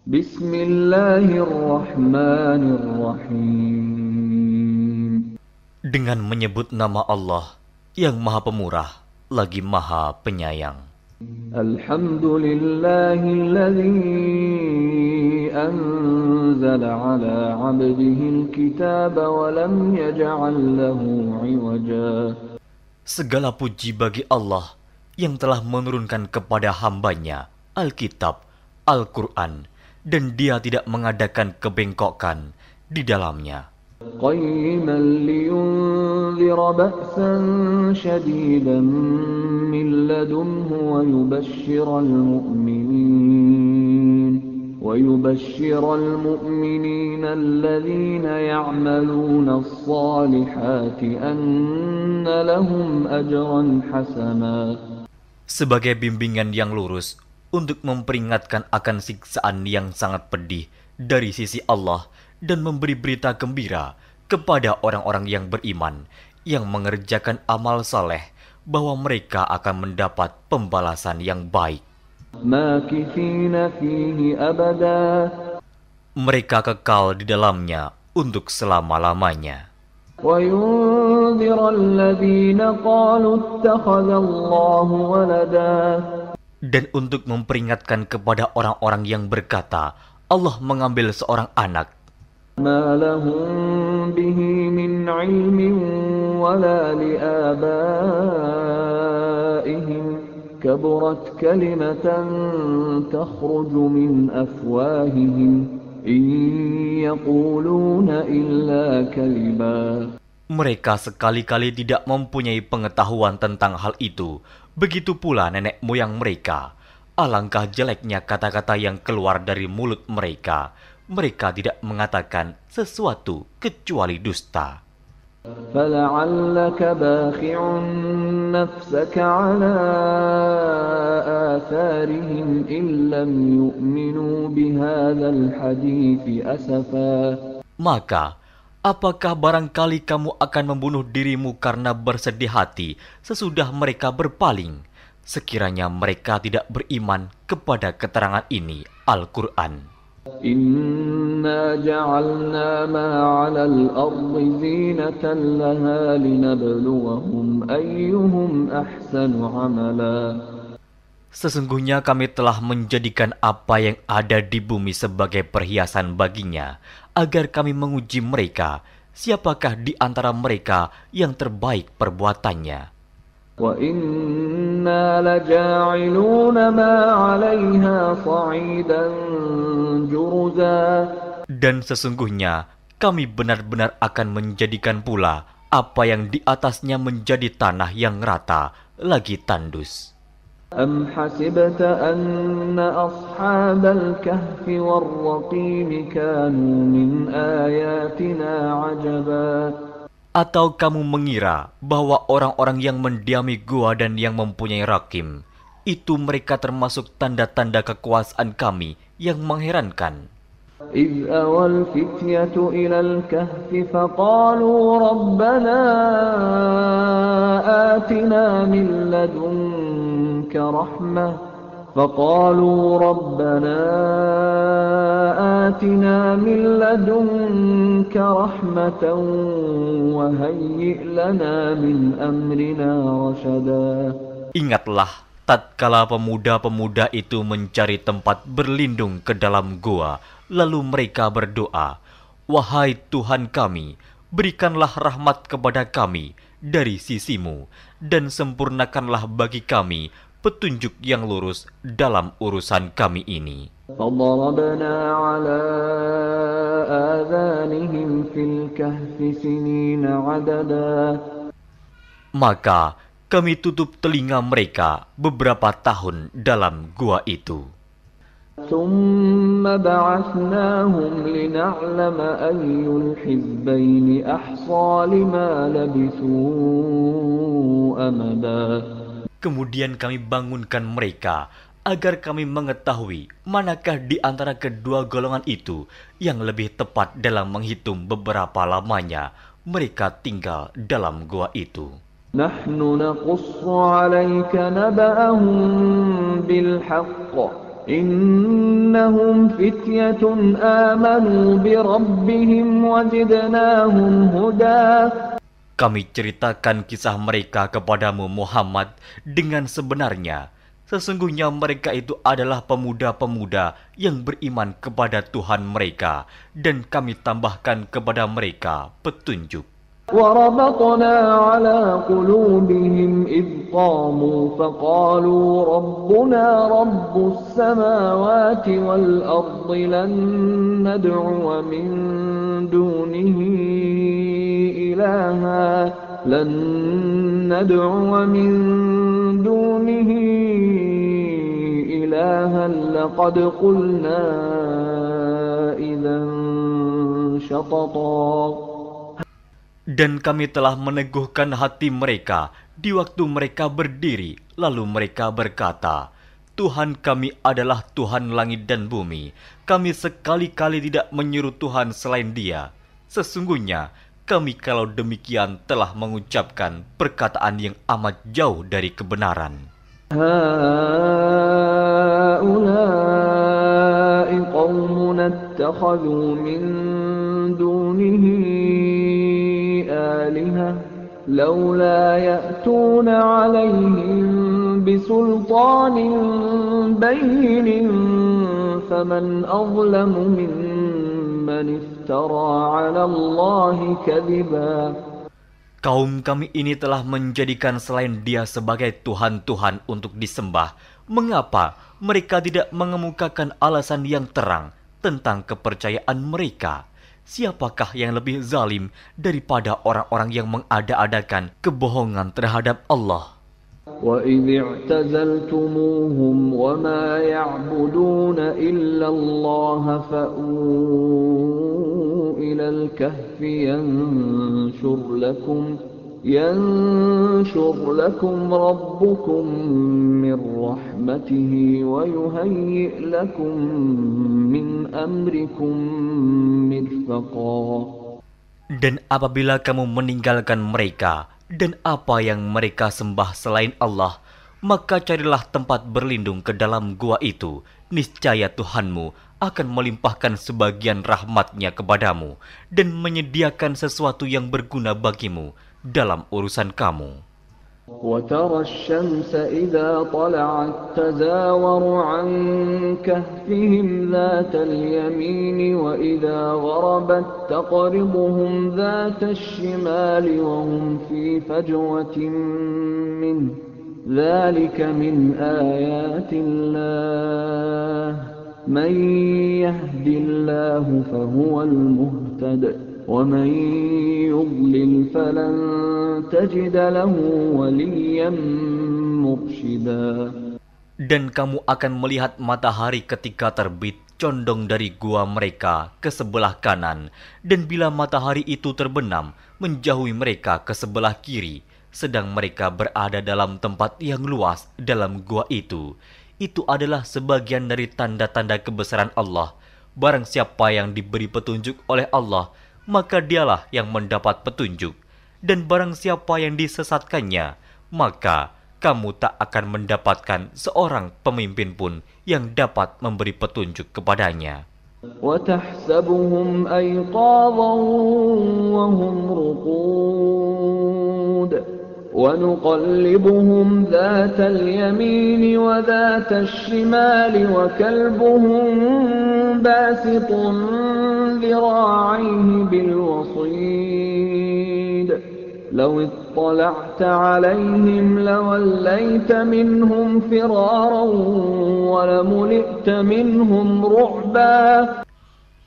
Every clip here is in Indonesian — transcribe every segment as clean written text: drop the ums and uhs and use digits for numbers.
Bismillahirrahmanirrahim. Dengan menyebut nama Allah yang Maha Pemurah lagi Maha Penyayang. Alhamdulillahilladzi anzala ala 'abdihi al-kitaba wa lam yaj'al lahu 'iwaja. Segala puji bagi Allah yang telah menurunkan kepada hambanya Alkitab, Al-Quran, dan dia tidak mengadakan kebengkokan di dalamnya. قيما لينذر بأسا شديدا من لدنه ويبشر المؤمنين الذين يعملون الصالحات أن لهم أجرا حسنا. Sebagai bimbingan yang lurus untuk memperingatkan akan siksaan yang sangat pedih dari sisi Allah dan memberi berita gembira kepada orang-orang yang beriman yang mengerjakan amal saleh bahwa mereka akan mendapat pembalasan yang baik. ماكثين فيه أبدا. Mereka kekal di dalamnya untuk selama-lamanya. وينذر الذين قالوا اتخذ الله ولدا. Dan untuk memperingatkan kepada orang-orang yang berkata, Allah mengambil seorang anak. ما لهم به من علم ولا لآبائهم كبرت كلمة تخرج من أفواههم إن يقولون إلا كذبا. Mereka sekali-kali tidak mempunyai pengetahuan tentang hal itu. Begitu pula nenek moyang mereka. Alangkah jeleknya kata-kata yang keluar dari mulut mereka. Mereka tidak mengatakan sesuatu kecuali dusta. فَلَعَلَّكَ بَاخِعٌ نَفْسَكَ عَلَىٰ آثَارِهِمْ إِن لَّمْ يُؤْمِنُوا بِهَٰذَا الْحَدِيثِ أَسَفًا. Maka, apakah barangkali kamu akan membunuh dirimu karena bersedih hati sesudah mereka berpaling, sekiranya mereka tidak beriman kepada keterangan ini, Al-Quran. إِنَّا جَعَلْنَا مَا عَلَى الْأَرْضِ زِينَةً لَّهَا لِنَبْلُوَهُمْ أَيُّهُمْ أَحْسَنُ عَمَلًا. Sesungguhnya kami telah menjadikan apa yang ada di bumi sebagai perhiasan baginya, agar kami menguji mereka, siapakah di antara mereka yang terbaik perbuatannya. وَإِنَّا لَجَاعِلُونَ مَا عَلَيْهَا صَعِيدًا جُرُزًا. Dan sesungguhnya kami benar-benar akan menjadikan pula apa yang di atasnya menjadi tanah yang rata lagi tandus. أَمْ حَسِبْتَ أَنَّ أَصْحَابَ الْكَهْفِ وَالرَّقِيمِ كَانُوا مِنْ آيَاتِنَا عَجَبًا. Atau kamu mengira bahwa orang-orang yang mendiami gua dan yang mempunyai rakim, itu mereka termasuk tanda-tanda kekuasaan kami yang mengherankan. إِذْ أَوَى الْفِتْيَةُ إِلَى الْكَهْفِ فَقَالُوا رَبَّنَا آتِنَا مِن لَّدُنكَ رَحْمَةً وَهَيِّئْ لَنَا مِنْ أَمْرِنَا رَشَدًا. Ingatlah tatkala pemuda-pemuda itu mencari tempat berlindung ke dalam gua, lalu mereka berdoa, "Wahai Tuhan kami, berikanlah rahmat kepada kami dari sisimu, dan sempurnakanlah bagi kami petunjuk yang lurus dalam urusan kami ini." فَضَرَبْنَا عَلَىٰ آذَانِهِمْ فِي الْكَهْفِ سِنِينَ عَدَدًا. Maka kami tutup telinga mereka beberapa tahun dalam gua itu. ثُمَّ بَعَثْنَاهُمْ لِنَعْلَمَ أَيُّ الْحِزْبَيْنِ أَحْصَىٰ لِمَا لَبِثُوا أَمَدًا. Kemudian kami bangunkan mereka agar kami mengetahui manakah di antara kedua golongan itu yang lebih tepat dalam menghitung beberapa lamanya mereka tinggal dalam gua itu. نحن نقص عليك نبأهم بالحق إنهم فتية آمنوا بربهم وزدناهم هدى. Kami ceritakan kisah mereka kepadamu Muhammad dengan sebenarnya. Sesungguhnya mereka itu adalah pemuda-pemuda yang beriman kepada Tuhan mereka, dan kami tambahkan kepada mereka petunjuk. وربطنا على قلوبهم إذ قاموا فقالوا ربنا رب السماوات والأرض لن ندعو من دونه إلها لقد قلنا إذا شططا. Dan kami telah meneguhkan hati mereka di waktu mereka berdiri, lalu mereka berkata, Tuhan kami adalah Tuhan langit dan bumi. Kami sekali-kali tidak menyeru Tuhan selain Dia. Sesungguhnya kami kalau demikian telah mengucapkan perkataan yang amat jauh dari kebenaran. هؤلاء قومنا اتخذوا من دونه آلهة لولا يأتون عليهم بسلطان بين فمن أظلم ممن افترى على الله كذبا. Kaum kami ini telah menjadikan selain Dia sebagai Tuhan-Tuhan untuk disembah. Mengapa mereka tidak mengemukakan alasan yang terang tentang kepercayaan mereka? Siapakah yang lebih zalim daripada orang-orang yang mengada-adakan kebohongan terhadap Allah? وَإِذِ اعْتَزَلْتُمُوهُمْ وَمَا يَعْبُدُونَ إِلَّا اللَّهَ فَأْوُوا إِلَى الْكَهْفِ يَنشُرْ لَكُمْ رَبُّكُمْ مِنْ رَحْمَتِهِ وَيُهَيِّئْ لَكُمْ مِنْ أَمْرِكُمْ مِرْفَقًا. Dan apabila kamu meninggalkan mereka dan apa yang mereka sembah selain Allah, maka carilah tempat berlindung ke dalam gua itu. Niscaya Tuhanmu akan melimpahkan sebagian rahmat-Nya kepadamu dan menyediakan sesuatu yang berguna bagimu dalam urusan kamu. وَتَرَى الشَّمْسَ إِذَا طَلَعَتْ تَزَاوَرُ عَنْ كَهْفِهِمْ ذَاتَ الْيَمِينِ وَإِذَا غَرَبَتْ تَقْرِضُهُمْ ذَاتَ الشِّمَالِ وَهُمْ فِي فَجْوَةٍ مِّنْهُ ذَلِكَ مِنْ آيَاتِ اللَّهِ مَنْ يَهْدِ اللَّهُ فَهُوَ الْمُهْتَدِ وَمَنْ يُضْلِلْ فَلَنْ تَجِدَ لَهُ وَلِيًّا مُرْشِدًا. Dan kamu akan melihat matahari ketika terbit condong dari gua mereka ke sebelah kanan, dan bila matahari itu terbenam menjauhi mereka ke sebelah kiri, sedang mereka berada dalam tempat yang luas dalam gua itu. Itu adalah sebagian dari tanda-tanda kebesaran Allah. Barang siapa yang diberi petunjuk oleh Allah, maka dialah yang mendapat petunjuk. Dan barang siapa yang disesatkannya, maka kamu tak akan mendapatkan seorang pemimpin pun yang dapat memberi petunjuk kepadanya. وَتَحْسَبُهُمْ أَيْقَاظًا وَهُمْ رُقُودٌ وَنُقَلِّبُهُمْ ذَاتَ الْيَمِينِ وَذَاتَ الشِّمَالِ وَكَلْبُهُمْ بَاسِطٌ ذِرَاعَيْهِ بِالْوَصِيدِ لَوِ اطَّلَعْتَ عَلَيْهِمْ لَوَلَّيْتَ مِنْهُمْ فِرَارًا وَلَمُلِئْتَ مِنْهُمْ رُعْبًا.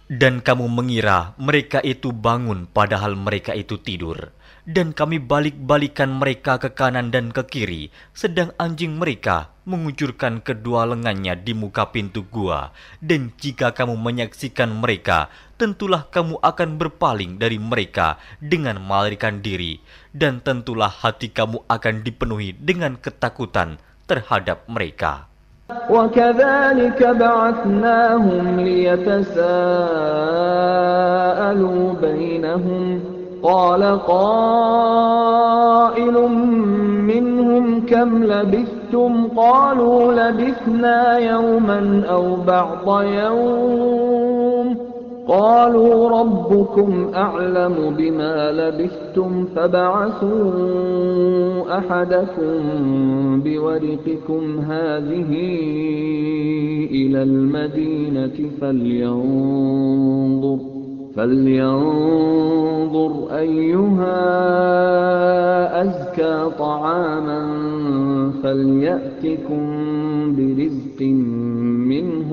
Dan kamu mengira mereka itu bangun padahal mereka itu tidur. Dan kami balik-balikan mereka ke kanan dan ke kiri, sedang anjing mereka mengucurkan kedua lengannya di muka pintu gua. Dan jika kamu menyaksikan mereka, tentulah kamu akan berpaling dari mereka dengan melarikan diri. Dan tentulah hati kamu akan dipenuhi dengan ketakutan terhadap mereka. وَكَذَلِكَ بَعَثْنَاهُمْ لِيَتَسَاءَلُوا بَيْنَهُمْ قال قائل منهم كم لبثتم قالوا لبثنا يوما أو بعض يوم قالوا ربكم أعلم بما لبثتم فابعثوا أحدكم بورقكم هذه إلى المدينة فلينظر أيها أزكى طعاما فليأتكم برزق منه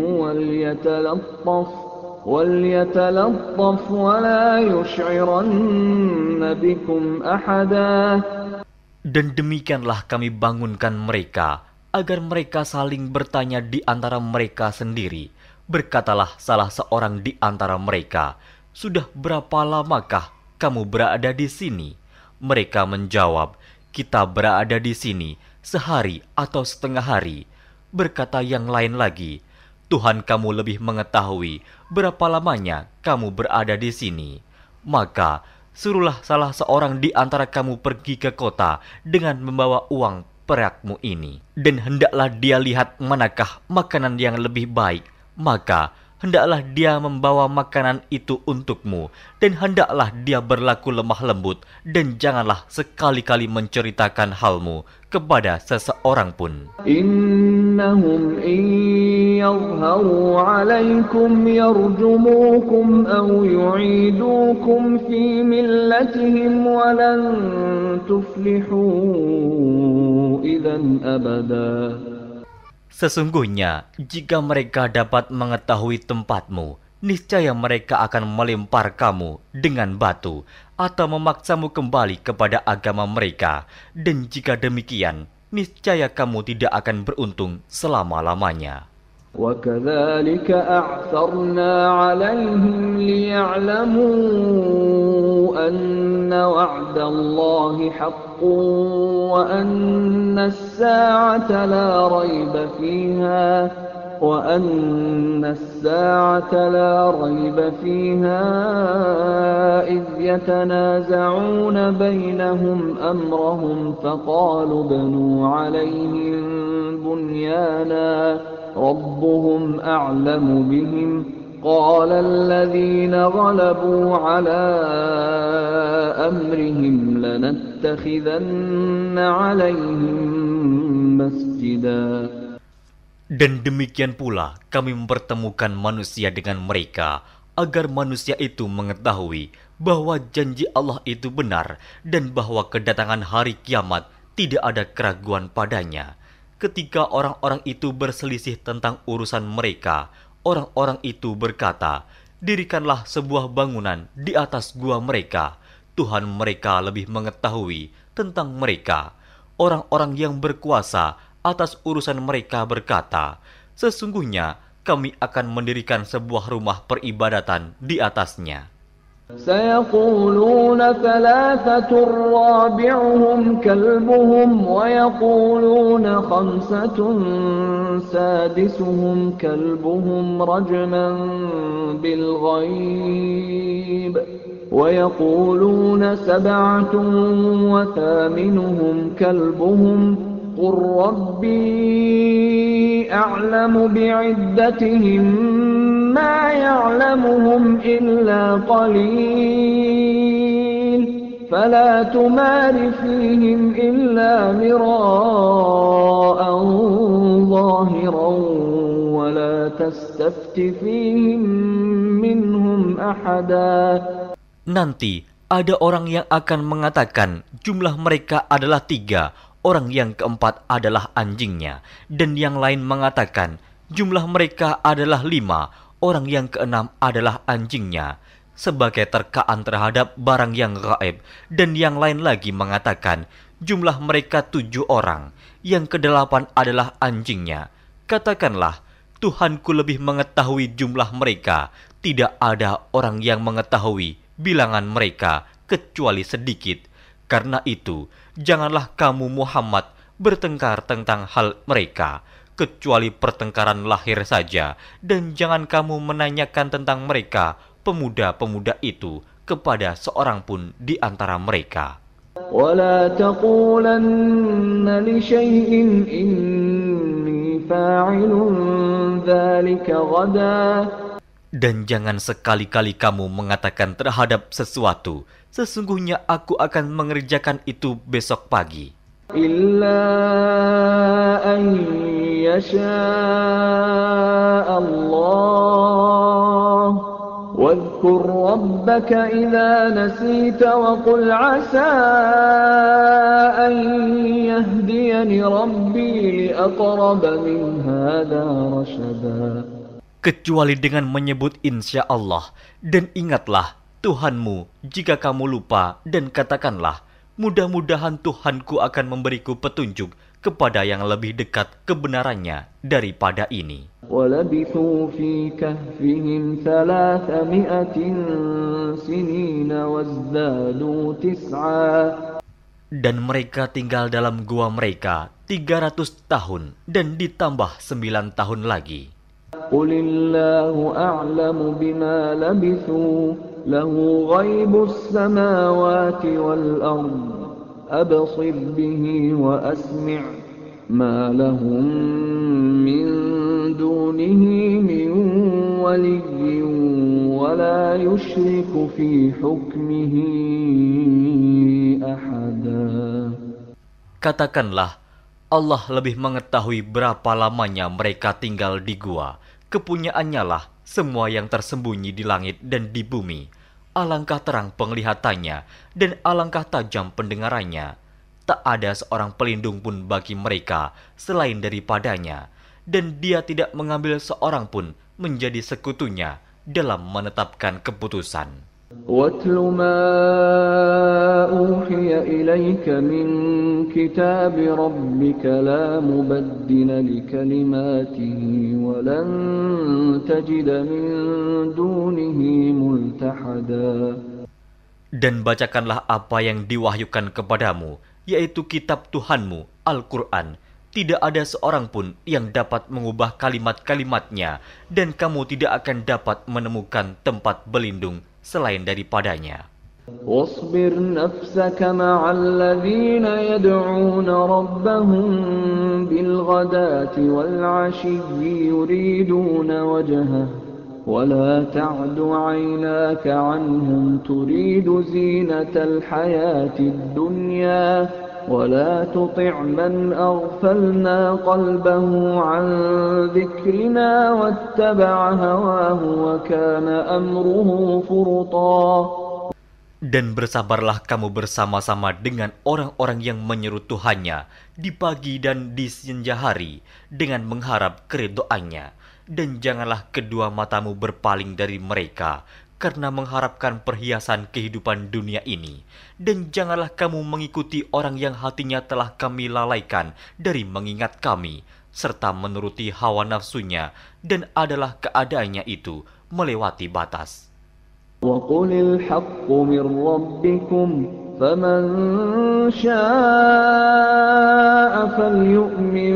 وليتلطف ولا يشعرن بكم أحدا. Dan demikianlah kami bangunkan mereka, agar mereka saling bertanya di antara mereka sendiri. Berkatalah salah seorang di antara mereka, "Sudah berapa lamakah kamu berada di sini?" Mereka menjawab, "Kita berada di sini sehari atau setengah hari." Berkata yang lain lagi, "Tuhan kamu lebih mengetahui berapa lamanya kamu berada di sini. Maka suruhlah salah seorang di antara kamu pergi ke kota dengan membawa uang perakmu ini. Dan hendaklah dia lihat manakah makanan yang lebih baik. Maka hendaklah dia membawa makanan itu untukmu. Dan hendaklah dia berlaku lemah lembut. Dan janganlah sekali-kali menceritakan halmu kepada seseorang pun. Innahum in yadhharu alaykum yarjumukum aw yu'idukum fi millatihim walan tuflihu idzan abada. Sesungguhnya, jika mereka dapat mengetahui tempatmu, niscaya mereka akan melempar kamu dengan batu atau memaksamu kembali kepada agama mereka. Dan jika demikian, niscaya kamu tidak akan beruntung selama-lamanya. وَكَذَلِكَ أَعْثَرْنَا عَلَيْهِمْ لِيَعْلَمُوا أَنَّ وَعْدَ اللَّهِ حَقٌّ وَأَنَّ السَّاعَةَ لَا رَيْبَ فِيهَا إِذْ يَتَنَازَعُونَ بَيْنَهُمْ أَمْرَهُمْ فَقَالُوا ابْنُوا عَلَيْهِمْ بُنْيَانًا رَبُّهُمْ أَعْلَمُ بِهِمْ قَالَ الَّذِينَ غَلَبُوا عَلَى أَمْرِهِمْ لَنَتَّخِذَنَّ عَلَيْهِمْ مَسْجِدًا. Dan demikian pula kami mempertemukan manusia dengan mereka, agar manusia itu mengetahui bahwa janji Allah itu benar dan bahwa kedatangan hari kiamat tidak ada keraguan padanya. Ketika orang-orang itu berselisih tentang urusan mereka, orang-orang itu berkata, "Dirikanlah sebuah bangunan di atas gua mereka. Tuhan mereka lebih mengetahui tentang mereka." Orang-orang yang berkuasa atas urusan mereka berkata, "Sesungguhnya kami akan mendirikan sebuah rumah peribadatan di atasnya." سيقولون ثلاثة رابعهم كلبهم ويقولون خمسة سادسهم كلبهم رجما بالغيب ويقولون سبعة وثامنهم كلبهم قل ربي أعلم بعدتهم ما يعلمهم إلا قليل فلا تمار فيهم إلا مراء ظاهرا ولا تستفت فيهم منهم أحدا. Nanti ada orang yang akan mengatakan jumlah mereka adalah 3, orang yang keempat adalah anjingnya, dan yang lain mengatakan jumlah mereka adalah 5, orang yang keenam adalah anjingnya, sebagai terkaan terhadap barang yang gaib. Dan yang lain lagi mengatakan jumlah mereka 7 orang, yang ke-8 adalah anjingnya. Katakanlah, Tuhanku lebih mengetahui jumlah mereka, tidak ada orang yang mengetahui bilangan mereka kecuali sedikit. Karena itu, janganlah kamu Muhammad bertengkar tentang hal mereka, kecuali pertengkaran lahir saja, dan jangan kamu menanyakan tentang mereka, pemuda-pemuda itu, kepada seorang pun di antara mereka. ولا تقولن لشيء إني فاعل ذلك غدا. Dan jangan sekali-kali kamu mengatakan terhadap sesuatu, sesungguhnya aku akan mengerjakan itu besok pagi. إلا أن يشاء الله واذكر ربك إذا نسيت وقل عسى أن يهديني ربي لأقرب من هذا رشدا. Kecuali dengan menyebut insya Allah, dan ingatlah Tuhanmu jika kamu lupa, dan katakanlah, mudah-mudahan Tuhanku akan memberiku petunjuk kepada yang lebih dekat kebenarannya daripada ini. وَلَبِثُوا فِي كَهْفِهِمْ 300 سِنِينَ وَازْدَادُوا تِسْعًا. Dan mereka tinggal dalam gua mereka 300 tahun dan ditambah 9 tahun lagi. قُلِ اللَّهُ أَعْلَمُ بِمَا لَبِثُوا لَهُ غَيْبُ السَّمَاوَاتِ وَالْأَرْضِ أَبْصِرْ بِهِ وَأَسْمِعْ مَا لَهُم مِّن دُونِهِ مِن وَلِيٍّ وَلَا يُشْرِكُ فِي حُكْمِهِ أَحَدًا. Katakanlah, Allah lebih mengetahui berapa lamanya mereka tinggal di gua. Kepunyaannya lah semua yang tersembunyi di langit dan di bumi. Alangkah terang penglihatannya dan alangkah tajam pendengarannya. Tak ada seorang pelindung pun bagi mereka selain daripadanya. Dan dia tidak mengambil seorang pun menjadi sekutunya dalam menetapkan keputusan. وَاتْلُ مَا أُوحِيَ إِلَيْكَ مِنْ كِتَابِ رَبِّكَ لَا مُبَدِّلَ لِكَلِمَاتِهِ وَلَنْ تَجِدَ مِنْ دُونِهِ مُلْتَحَدًا. Dan bacakanlah apa yang diwahyukan kepadamu, yaitu kitab Tuhanmu, Al-Quran. Tidak ada seorang pun yang dapat mengubah kalimat-kalimatnya, dan kamu tidak akan dapat menemukan tempat berlindung selain daripadanya. واصبر نفسك مع الذين يدعون ربهم بالغداة والعشي يريدون وجهه ولا تعد عيناك عنهم تريد زينة الحياة الدنيا ولا تطع من أغفلنا قلبه عن ذكرنا واتبع هواه وكان أمره فرطا. Dan bersabarlah kamu bersama-sama dengan orang-orang yang menyeru Tuhannya di pagi dan di senja hari dengan mengharap keridhaannya. Dan janganlah kedua matamu berpaling dari mereka karena mengharapkan perhiasan kehidupan dunia ini. Dan janganlah kamu mengikuti orang yang hatinya telah kami lalaikan dari mengingat kami, serta menuruti hawa nafsunya, dan adalah keadaannya itu melewati batas. وَقُلِ الْحَقُّ مِنْ رَبِّكُمْ فَمَنْ شَاءَ فَلْيُؤْمِنْ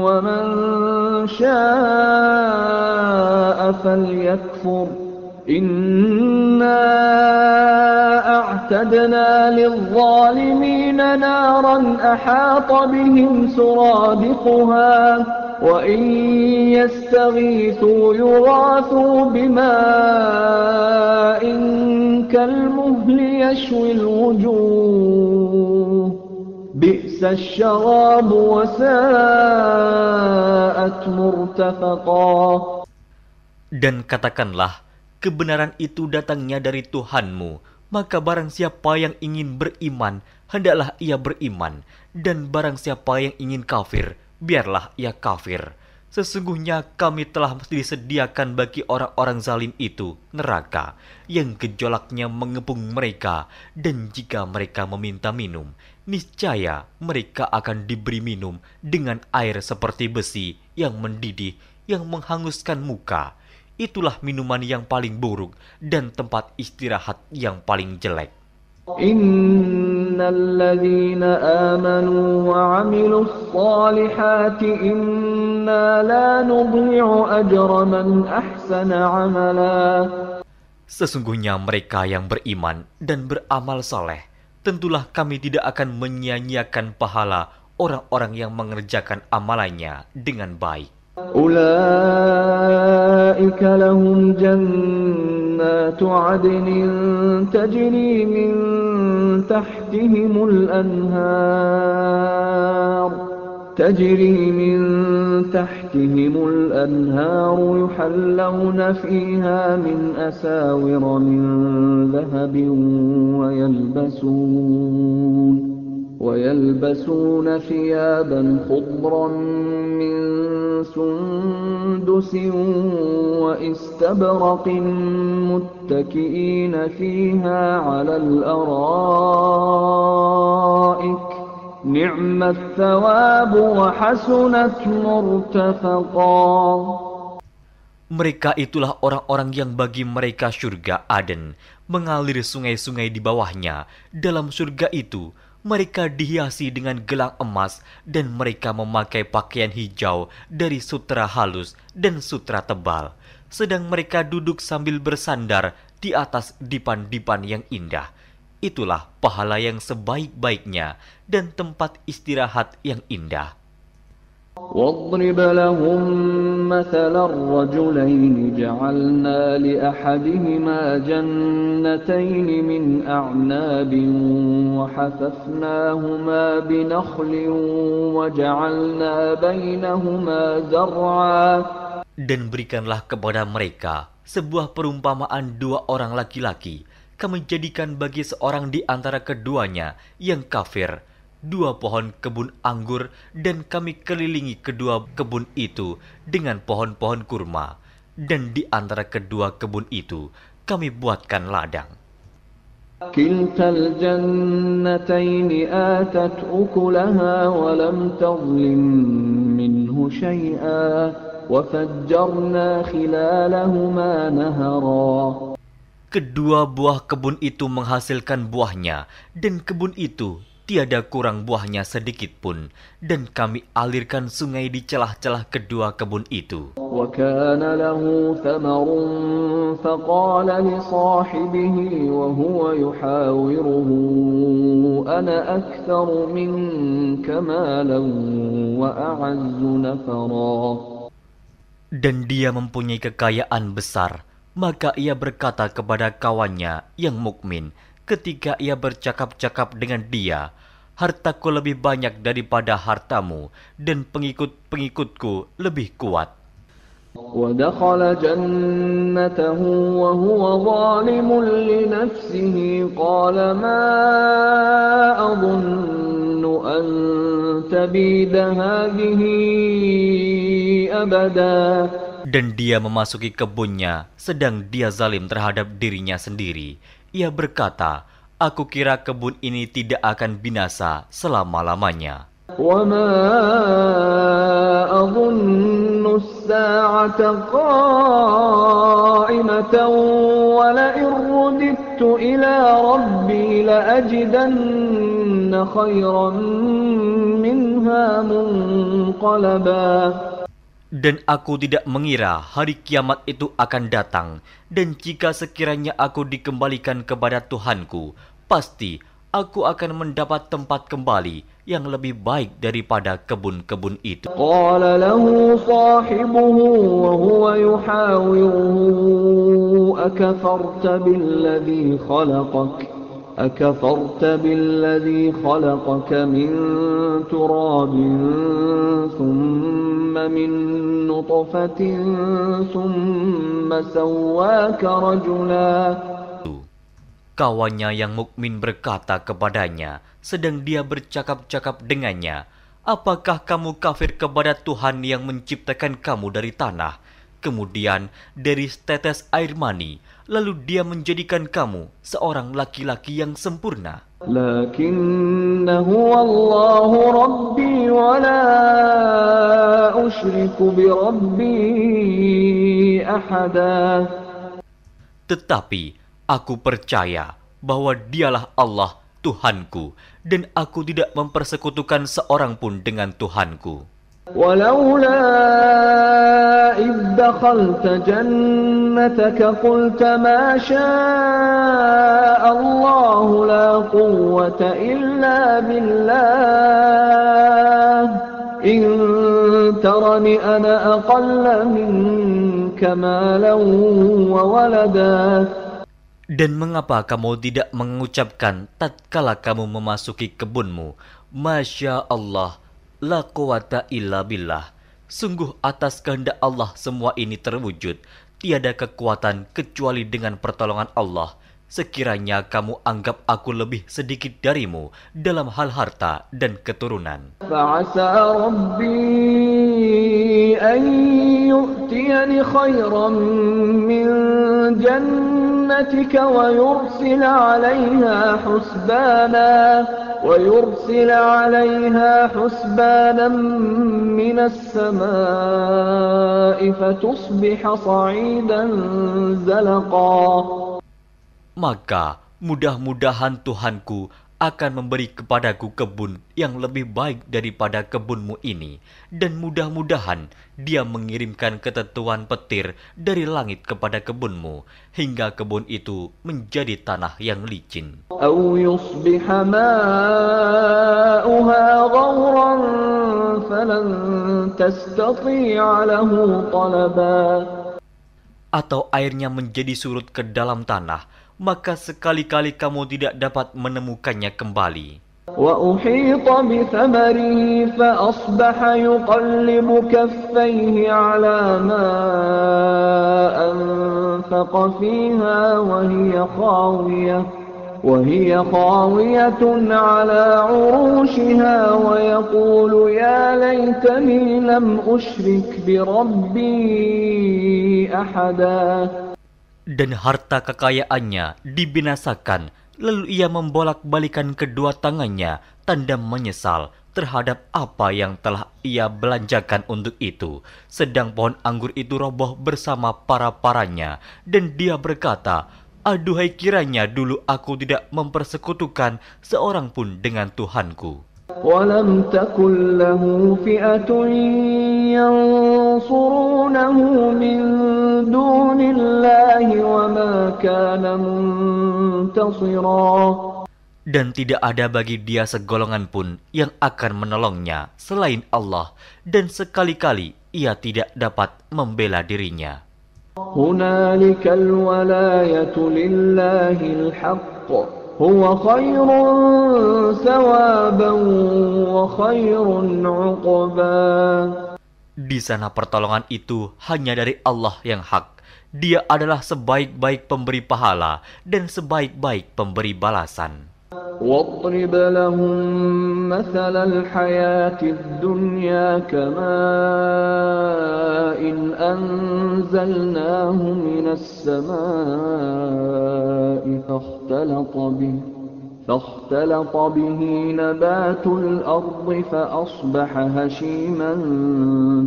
وَمَنْ شَاءَ فَلْيَكْفُرْ إِنَّا أَعْتَدْنَا لِلظَّالِمِينَ نَارًا أَحَاطَ بِهِمْ سُرَادِقُهَا وَإِنْ يَسْتَغِيثُوا يُغَاثُوا بِمَاءٍ كَالْمُهْلِ يَشْوِي الْوُجُوهَ بِئْسَ الشَّرَابُ وَسَاءَتْ مُرْتَفَقًا. Dan katakanlah, kebenaran itu datangnya dari Tuhanmu, maka barang siapa yang ingin beriman, hendaklah ia beriman, dan barang siapa yang ingin kafir, biarlah ia kafir. Sesungguhnya kami telah disediakan bagi orang-orang zalim itu neraka, yang gejolaknya mengepung mereka, dan jika mereka meminta minum, niscaya mereka akan diberi minum dengan air seperti besi yang mendidih, yang menghanguskan muka. Itulah minuman yang paling buruk dan tempat istirahat yang paling jelek. Innal ladzina amanu wa 'amilus shalihati inna la nudhi'u ajra man ahsana 'amala. Sesungguhnya mereka yang beriman dan beramal saleh, tentulah kami tidak akan menyia-nyiakan pahala orang-orang yang mengerjakan amalannya dengan baik. أولئك لهم جنات عدن تجري من تحتهم الأنهار يحلون فيها من أساور من ذهب ويلبسون ثيابا خضرا من سندس واستبرق متكئين فيها على الأرائك نعم الثواب وحسنت مرتفقا. Mereka itulah orang-orang yang bagi mereka surga Aden, mengalir sungai-sungai di bawahnya. Dalam surga itu, mereka dihiasi dengan gelang emas dan mereka memakai pakaian hijau dari sutra halus dan sutra tebal. Sedang mereka duduk sambil bersandar di atas dipan-dipan yang indah. Itulah pahala yang sebaik-baiknya dan tempat istirahat yang indah. واضرب لهم مثل الرجلين جعلنا لأحدهما جنتين من أعناب وحففناهما بنخل وجعلنا بينهما زرعا. Dan berikanlah kepada mereka sebuah perumpamaan dua orang laki-laki. Kami jadikan bagi seorang di antara keduanya yang kafir dua pohon kebun anggur, dan kami kelilingi kedua kebun itu dengan pohon-pohon kurma, dan di antara kedua kebun itu kami buatkan ladang. Kiltal jannataini atat ukulaha wa lam tadhlim minhu shay'a wa fajjarna khilalahuma nahara. Kedua buah kebun itu menghasilkan buahnya, dan kebun itu tiada kurang buahnya sedikit pun, dan kami alirkan sungai di celah-celah kedua kebun itu. وَكَانَ لَهُ ثَمَرٌ فَقَالَ لِصَاحِبِهِ وَهُوَ يُحَاوِرُهُ أَنَا أَكْثَرُ مِنكَ مَالًا وَأَعَزُّ نَفَرًا. Dan dia mempunyai kekayaan besar, maka ia berkata kepada kawannya yang mukmin, ketika ia bercakap-cakap dengan dia, hartaku lebih banyak daripada hartamu, dan pengikut-pengikutku lebih kuat. وَدَخَلَ جَنَّتَهُ وَهُوَ ظَالِمٌ لِنَفْسِهِ قَالَ مَا أَظُنُّ أَن تَبِيدَ هَذِهِ أَبَدًا. Dan dia memasuki kebunnya, sedang dia zalim terhadap dirinya sendiri. Ia berkata, aku kira kebun ini tidak akan binasa selama-lamanya. وَمَا أَظُنُّ السَّاعَةَ قَائِمَةً وَلَئِن رُّدِدتُّ إِلَى رَبِّي لَأَجِدَنَّ خَيْرًا مِنْهَا مُنقَلَبًا. Dan aku tidak mengira hari kiamat itu akan datang, dan jika sekiranya aku dikembalikan kepada Tuhanku, pasti aku akan mendapat tempat kembali yang lebih baik daripada kebun-kebun itu. Qala lahu sahibuhu wa huwa yuhawiruhu akafarta billadhi khalaqaka min turabin thumma min nutfatin thumma sawwaka rajula. Kawannya yang mukmin berkata kepadanya, sedang dia bercakap-cakap dengannya, apakah kamu kafir kepada Tuhan yang menciptakan kamu dari tanah, kemudian dari setetes air mani, lalu dia menjadikan kamu seorang laki-laki yang sempurna? Lakinnahu Allahu Rabbi wa la usyriku bi Rabbi ahada. Tetapi aku percaya bahwa dialah Allah Tuhanku, dan aku tidak mempersekutukan seorang pun dengan Tuhanku. ولولا إذ دخلت جنتك قلت ما شاء الله لا قوة إلا بالله إن ترني أنا أقل منك مالا وولدا. Dan mengapa kamu tidak mengucapkan tatkala kamu memasuki kebunmu, Masya Allah, la quwata illa billah. Sungguh atas kehendak Allah semua ini terwujud. Tiada kekuatan kecuali dengan pertolongan Allah. Sekiranya kamu anggap aku lebih sedikit darimu dalam hal harta dan keturunan. فعسى ربي أن يؤتيني خيرا من جنتك ويرسل عليها حسبانا من السماء فتصبح صعيدا زلقا. Maka mudah-mudahan Tuhanku akan memberi kepadaku kebun yang lebih baik daripada kebunmu ini, dan mudah-mudahan Dia mengirimkan ketentuan petir dari langit kepada kebunmu, hingga kebun itu menjadi tanah yang licin. أو يصبح ماؤها غورا فلن تستطيع له طلبا. Atau airnya menjadi surut ke dalam tanah, maka sekali-kali kamu tidak dapat menemukannya kembali. وأحيط بثمره فأصبح يقلب كفيه على ما أنفق فيها وهي خاوية على عروشها ويقول يا ليتني لم أشرك بربي أحدا. Dan harta kekayaannya dibinasakan, lalu ia membolak-balikan kedua tangannya, tanda menyesal terhadap apa yang telah ia belanjakan untuk itu. Sedang pohon anggur itu roboh bersama para-paranya, dan dia berkata, aduhai kiranya dulu aku tidak mempersekutukan seorang pun dengan Tuhanku. ولم تكن له فئة ينصرونه من دون الله وما كان منتصرا. Dan tidak ada bagi dia segolongan pun yang akan menolongnya selain Allah, dan sekali-kali ia tidak dapat membela dirinya. هنالك الولاية لله الحق هو خير ثوابا وخير عقبا. Di sana pertolongan itu hanya dari Allah yang hak. Dia adalah sebaik-baik pemberi pahala dan sebaik-baik pemberi balasan. واضرب لهم مثل الحياة الدنيا كماء أنزلناه من السماء فاختلط به نبات الأرض فأصبح هشيما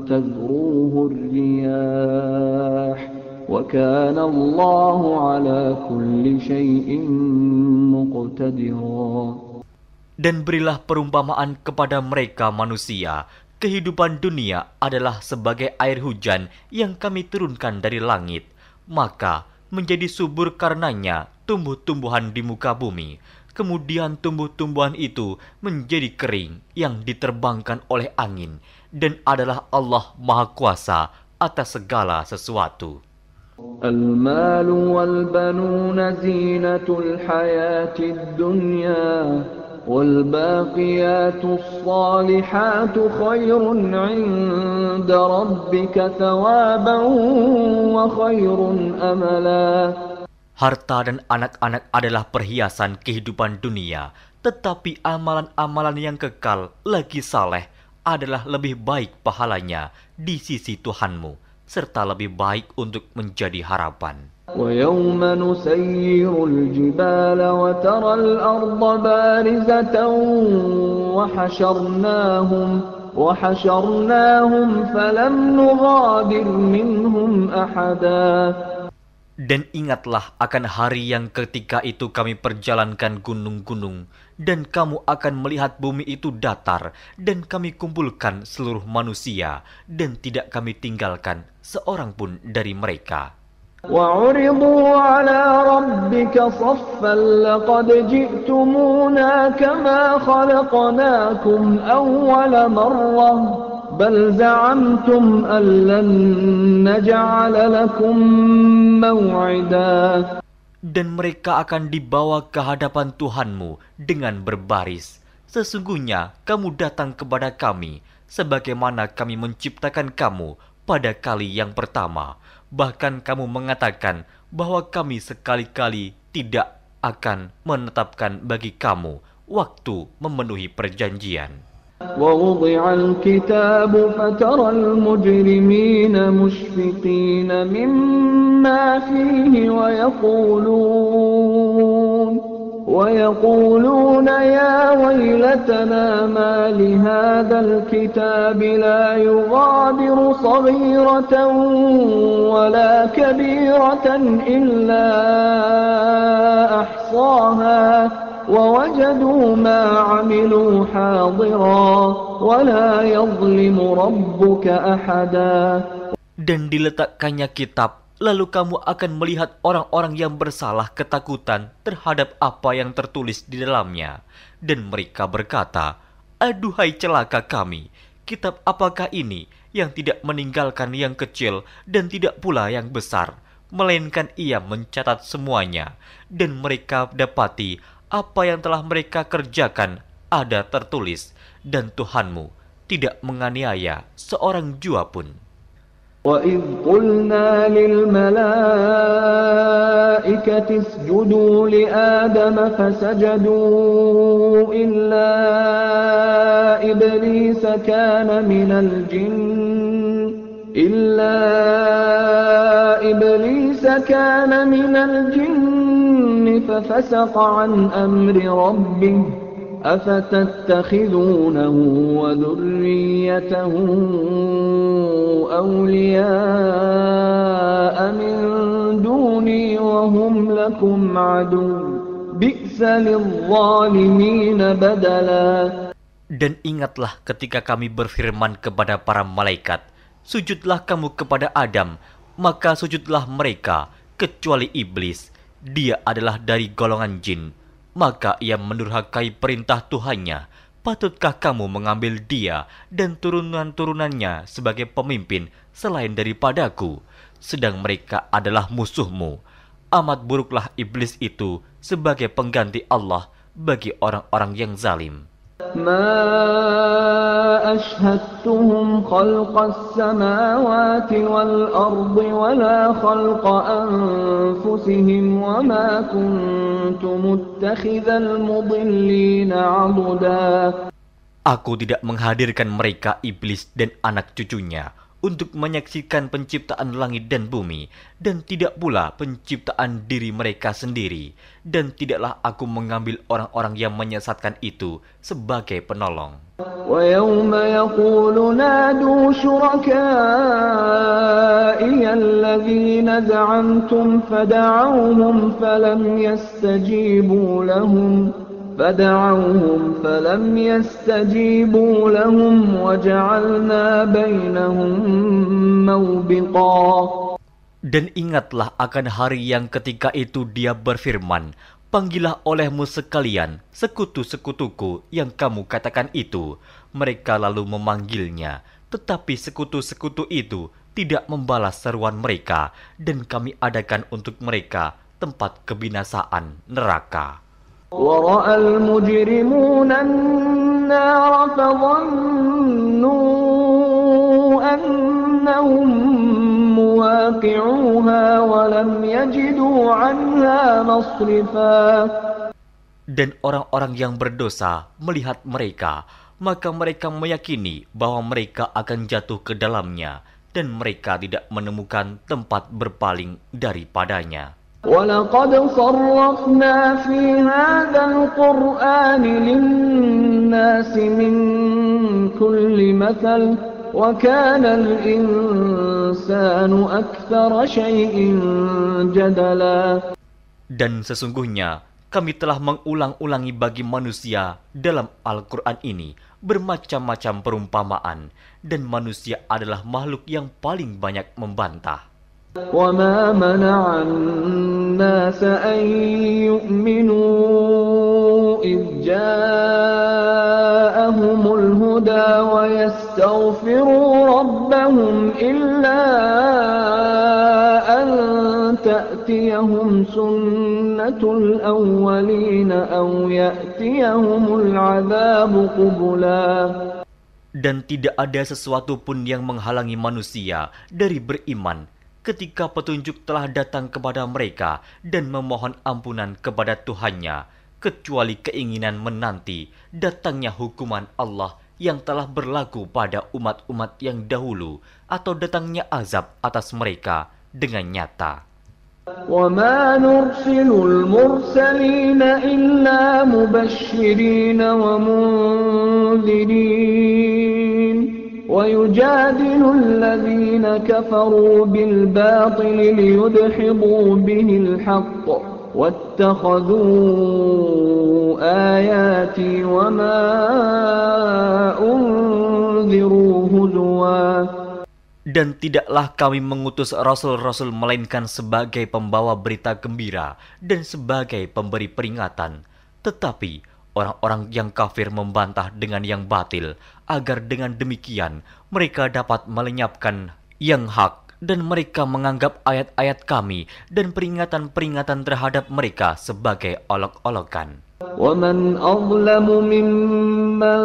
تذروه الرياح وكان الله على كل شيء مقتدرا. Dan berilah perumpamaan kepada mereka manusia. Kehidupan dunia adalah sebagai air hujan yang kami turunkan dari langit. Maka menjadi subur karenanya tumbuh-tumbuhan di muka bumi. Kemudian tumbuh-tumbuhan itu menjadi kering yang diterbangkan oleh angin. Dan adalah Allah Maha Kuasa atas segala sesuatu. المال والبنون زينة الحياة الدنيا والباقيات الصالحات خير عند ربك ثوابا وخير أملا. Harta dan anak-anak adalah perhiasan kehidupan dunia, tetapi amalan-amalan yang kekal lagi saleh adalah lebih baik pahalanya di sisi Tuhanmu, serta lebih baik untuk menjadi harapan. وَيَوْمَ نُسَيِّرُ الْجِبَالَ وَتَرَى الْأَرْضَ بَارِزَةً وَحَشَرْنَاهُمْ فَلَمْ نُغَادِرْ مِنْهُمْ أَحَدًا. Dan ingatlah akan hari yang ketika itu kami perjalankan gunung-gunung, dan kamu akan melihat bumi itu datar, dan kami kumpulkan seluruh manusia, dan tidak kami tinggalkan seorang pun dari mereka. وعرضوا على ربك صفا لقد جئتمونا كما خلقناكم أول مرة بل زعمتم أن لن نجعل لكم موعدا. Dan mereka akan dibawa ke hadapan Tuhanmu dengan berbaris. Sesungguhnya kamu datang kepada kami, sebagaimana kami menciptakan kamu pada kali yang pertama. Bahkan kamu mengatakan bahwa kami sekali-kali tidak akan menetapkan bagi kamu waktu memenuhi perjanjian. ووضع الكتاب فترى المجرمين مشفقين مما فيه ويقولون يا ويلتنا ما لهذا الكتاب لا يغادر صغيرة ولا كبيرة إلا أحصاها ووجدوا ما عملوا حاضرا ولا يظلم ربك أحدا. Dan diletakkannya kitab, lalu kamu akan melihat orang-orang yang bersalah ketakutan terhadap apa yang tertulis di dalamnya. Dan mereka berkata, aduhai celaka kami, kitab apakah ini yang tidak meninggalkan yang kecil dan tidak pula yang besar, melainkan ia mencatat semuanya. Dan mereka dapati apa yang telah mereka kerjakan ada tertulis, dan Tuhanmu tidak menganiaya seorang jua pun. وَإِذْ قُلْنَا لِلْمَلَائِكَةِ اسْجُدُوا لِآدَمَ فَسَجَدُوا إِلَّا إِبْلِيسَ كَانَ مِنَ الْجِنِّ فَفَسَقَ عَنْ أَمْرِ رَبِّهِ أَفَتَتَّخِذُونَهُ وَذُرِّيَّتَهُ أَوْلِيَاءَ مِنْ دُونِي وَهُمْ لَكُمْ عَدُوٌّ بِئْسَ لِلظَّالِمِينَ بَدَلًا. Dan ingatlah ketika kami berfirman kepada para malaikat, sujudlah kamu kepada Adam, maka sujudlah mereka, kecuali iblis. Dia adalah dari golongan jin. Maka ia mendurhakai perintah Tuhannya. Patutkah kamu mengambil dia dan turunan-turunannya sebagai pemimpin selain daripadaku? Sedang mereka adalah musuhmu. Amat buruklah iblis itu sebagai pengganti Allah bagi orang-orang yang zalim. ما أشهدتهم خلق السماوات والأرض ولا خلق أنفسهم وما كنت متخذ المضلين عضدا. Aku tidak menghadirkan mereka iblis dan anak cucunya untuk menyaksikan penciptaan langit dan bumi, dan tidak pula penciptaan diri mereka sendiri, dan tidaklah aku mengambil orang-orang yang menyesatkan itu sebagai penolong. وَيَوْمَ يَقُولُ نَادُوا شُرَكَائِيَ الَّذِينَ زَعَمْتُمْ فَدَعَوْهُمْ فَلَمْ يَسْتَجِيبُوا لَهُمْ وَجَعَلْنَا بَيْنَهُمْ مَوْبِقًا. Dan ingatlah akan hari yang ketika itu dia berfirman, panggillah olehmu sekalian sekutu-sekutuku yang kamu katakan itu. Mereka lalu memanggilnya, tetapi sekutu-sekutu itu tidak membalas seruan mereka, dan kami adakan untuk mereka tempat kebinasaan neraka. وَرَأَى الْمُجْرِمُونَ النَّارَ فَظَنُّوا أَنَّهُمْ مُوَاقِعُوهَا وَلَمْ يَجِدُوا عَنْهَا مَصْرِفًا. Dan orang-orang yang berdosa melihat mereka, maka mereka meyakini bahwa mereka akan jatuh ke dalamnya, dan mereka tidak menemukan tempat berpaling daripadanya. وَلَقَدْ صَرَّفْنَا فِي هَذَا الْقُرْآنِ لِلنَّاسِ مِنْ كُلِّ مَثَلٍ وَكَانَ الْإِنْسَانُ الإنسان أكثر شيء جدلا. Dan sesungguhnya kami telah mengulang-ulangi bagi manusia dalam Al-Quran ini bermacam-macam perumpamaan, dan manusia adalah makhluk yang paling banyak membantah. وَمَا مَنَعَ النَّاسَ أَن يُؤْمِنُوا إِذْ جَاءَهُمُ الْهُدَى وَيَسْتَغْفِرُوا رَبَّهُمْ إِلَّا أَن تَأْتِيَهُمْ سُنَّةُ الْأَوَّلِينَ أَوْ يَأْتِيَهُمُ الْعَذَابُ قُبُلًا. Dan tidak ada sesuatu pun yang menghalangi manusia dari beriman ketika petunjuk telah datang kepada mereka dan memohon ampunan kepada Tuhannya, kecuali keinginan menanti datangnya hukuman Allah yang telah berlaku pada umat-umat yang dahulu, atau datangnya azab atas mereka dengan nyata. وَمَا نُرْسِلُ الْمُرْسَلِينَ إِلَّا مُبَشِّرِينَ وَمُنذِرِينَ وَيُجَادِلُ الَّذِينَ كَفَرُوا بِالْبَاطِلِ لِيُدْحِضُوا بِهِ الْحَقَّ وَاتَّخَذُوا آيَاتِي وَمَا أُنذِرُوا هُزُوًا. Dan tidaklah kami mengutus rasul-rasul melainkan sebagai pembawa berita gembira dan sebagai pemberi peringatan. Tetapi orang-orang yang kafir membantah dengan yang batil, agar dengan demikian mereka dapat melenyapkan yang hak, dan mereka menganggap ayat-ayat kami dan peringatan-peringatan terhadap mereka sebagai olok-olokan. وَمَنْ أَظْلَمُ مِمَّنْ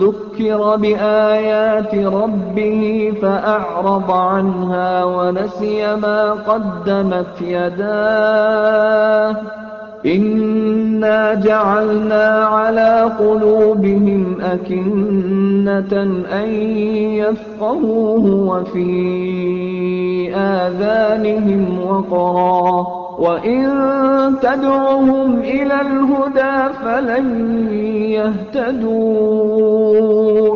ذُكِّرَ بِآيَاتِ رَبِّهِ فَأَعْرَضَ عَنْهَا وَنَسِيَ مَا قَدَّمَتْ يَدَاهُ إِنَّا جَعَلْنَا عَلَى قُلُوبِهِمْ أَكِنَّةً أَنْ يَفْقَهُوهُ وَفِي آذَانِهِمْ وَقْرًا وَإِن تَدْعُهُمْ إِلَى الْهُدَى فَلَنْ يَهْتَدُوا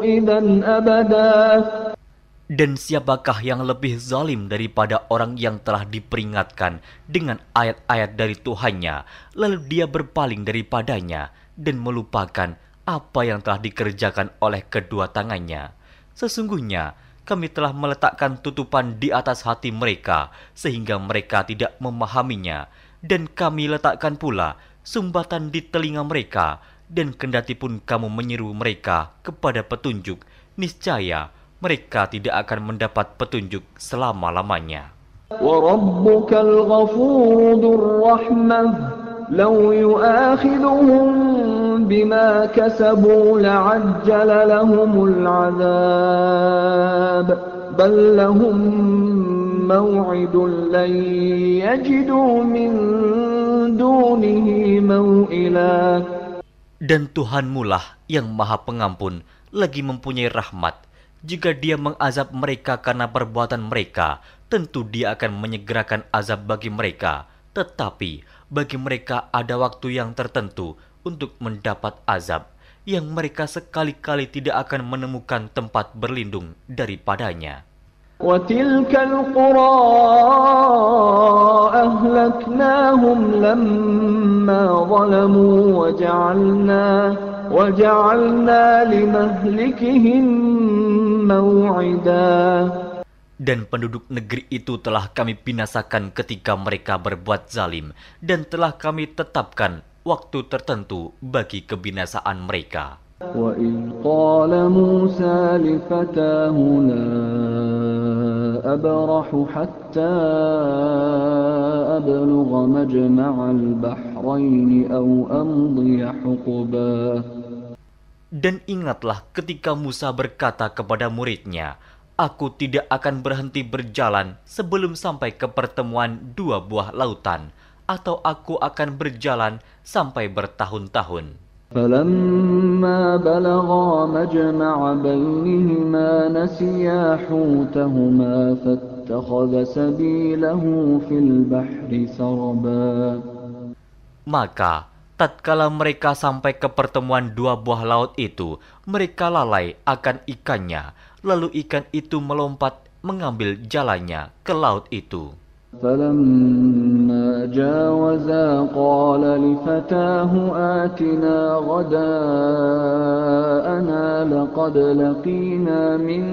إِذًا أَبَدًا. Dan siapakah yang lebih zalim daripada orang yang telah diperingatkan dengan ayat-ayat dari Tuhannya, lalu dia berpaling daripadanya dan melupakan apa yang telah dikerjakan oleh kedua tangannya. Sesungguhnya kami telah meletakkan tutupan di atas hati mereka sehingga mereka tidak memahaminya, dan kami letakkan pula sumbatan di telinga mereka, dan kendatipun kamu menyeru mereka kepada petunjuk, niscaya mereka tidak akan mendapat petunjuk selama-lamanya. وَرَبُّكَ الْغَفُورُ ذُو الرَّحْمَةِ لَوْ يُؤَاخِذُهُم بِمَا كَسَبُوا لَعَجَّلَ لَهُمُ الْعَذَابَ بَل لَّهُم مَّوْعِدٌ لَّن يَجِدُوا مِن دُونِهِ مَوْئِلًا. Dan Tuhanmulah yang Maha Pengampun lagi mempunyai rahmat. Jika Dia mengazab mereka karena perbuatan mereka, tentu Dia akan menyegerakan azab bagi mereka. Tetapi bagi mereka ada waktu yang tertentu untuk mendapat azab, yang mereka sekali-kali tidak akan menemukan tempat berlindung daripadanya. وَتِلْكَ الْقُرَىٰ أَهْلَكْنَاهُمْ لَمَّا ظَلَمُوا وَجَعَلْنَا لِمَهْلِكِهِم مَّوْعِدًا. Dan penduduk negeri itu telah kami binasakan ketika mereka berbuat zalim, dan telah kami tetapkan waktu tertentu bagi kebinasaan mereka. وَإِذْ قَالَ مُوسَى لِفَتَاهُ لَا أَبْرَحُ حَتَّى أَبْلُغَ مَجْمَعَ الْبَحْرَيْنِ أَوْ أَمْضِيَ حُقُبًا. Dan ingatlah ketika Musa berkata kepada muridnya, "Aku tidak akan berhenti berjalan sebelum sampai ke pertemuan dua buah lautan, atau aku akan berjalan sampai bertahun-tahun." فَلَمَّا بَلَغَا مَجْمَعَ بَيْنِهِمَا نَسِيَا حُوتَهُمَا فَاتَّخَذَ سَبِيلَهُ فِي الْبَحْرِ سَرَبًا. Maka tatkala mereka sampai ke pertemuan dua buah laut itu, mereka lalai akan ikannya, lalu ikan itu melompat mengambil jalannya ke laut itu. فلما جاوزا قال لفتاه آتنا غداءنا لقد لقينا من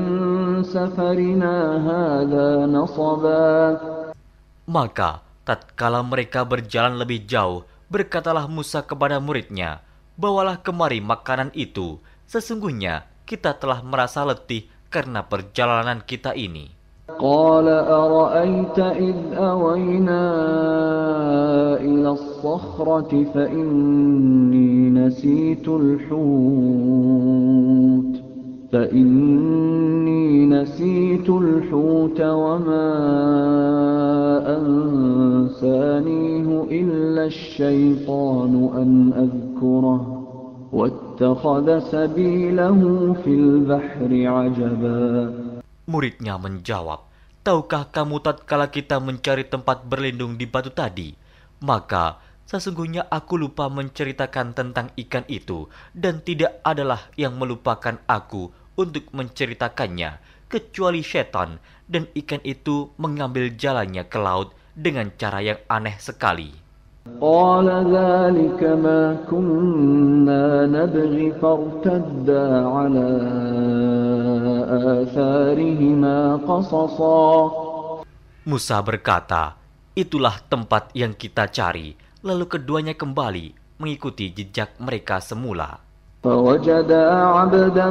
سفرنا هذا نصبا. Maka tatkala mereka berjalan lebih jauh, berkatalah Musa kepada muridnya, "Bawalah kemari makanan itu, sesungguhnya kita telah merasa letih karena perjalanan kita ini." قال أرأيت إذ أوينا إلى الصخرة فإني نسيت الحوت وما أنسانيه إلا الشيطان أن أذكره واتخذ سبيله في البحر عجبا. Muridnya menjawab, "Tahukah kamu tatkala kita mencari tempat berlindung di batu tadi? Maka sesungguhnya aku lupa menceritakan tentang ikan itu, dan tidak adalah yang melupakan aku untuk menceritakannya, kecuali setan, dan ikan itu mengambil jalannya ke laut dengan cara yang aneh sekali." قال ذلك ما كنا نبغي فارتدا على آثارهما قصصا. Musa berkata, "Itulah tempat yang kita cari." Lalu keduanya kembali mengikuti jejak mereka semula. فوجدا عبدا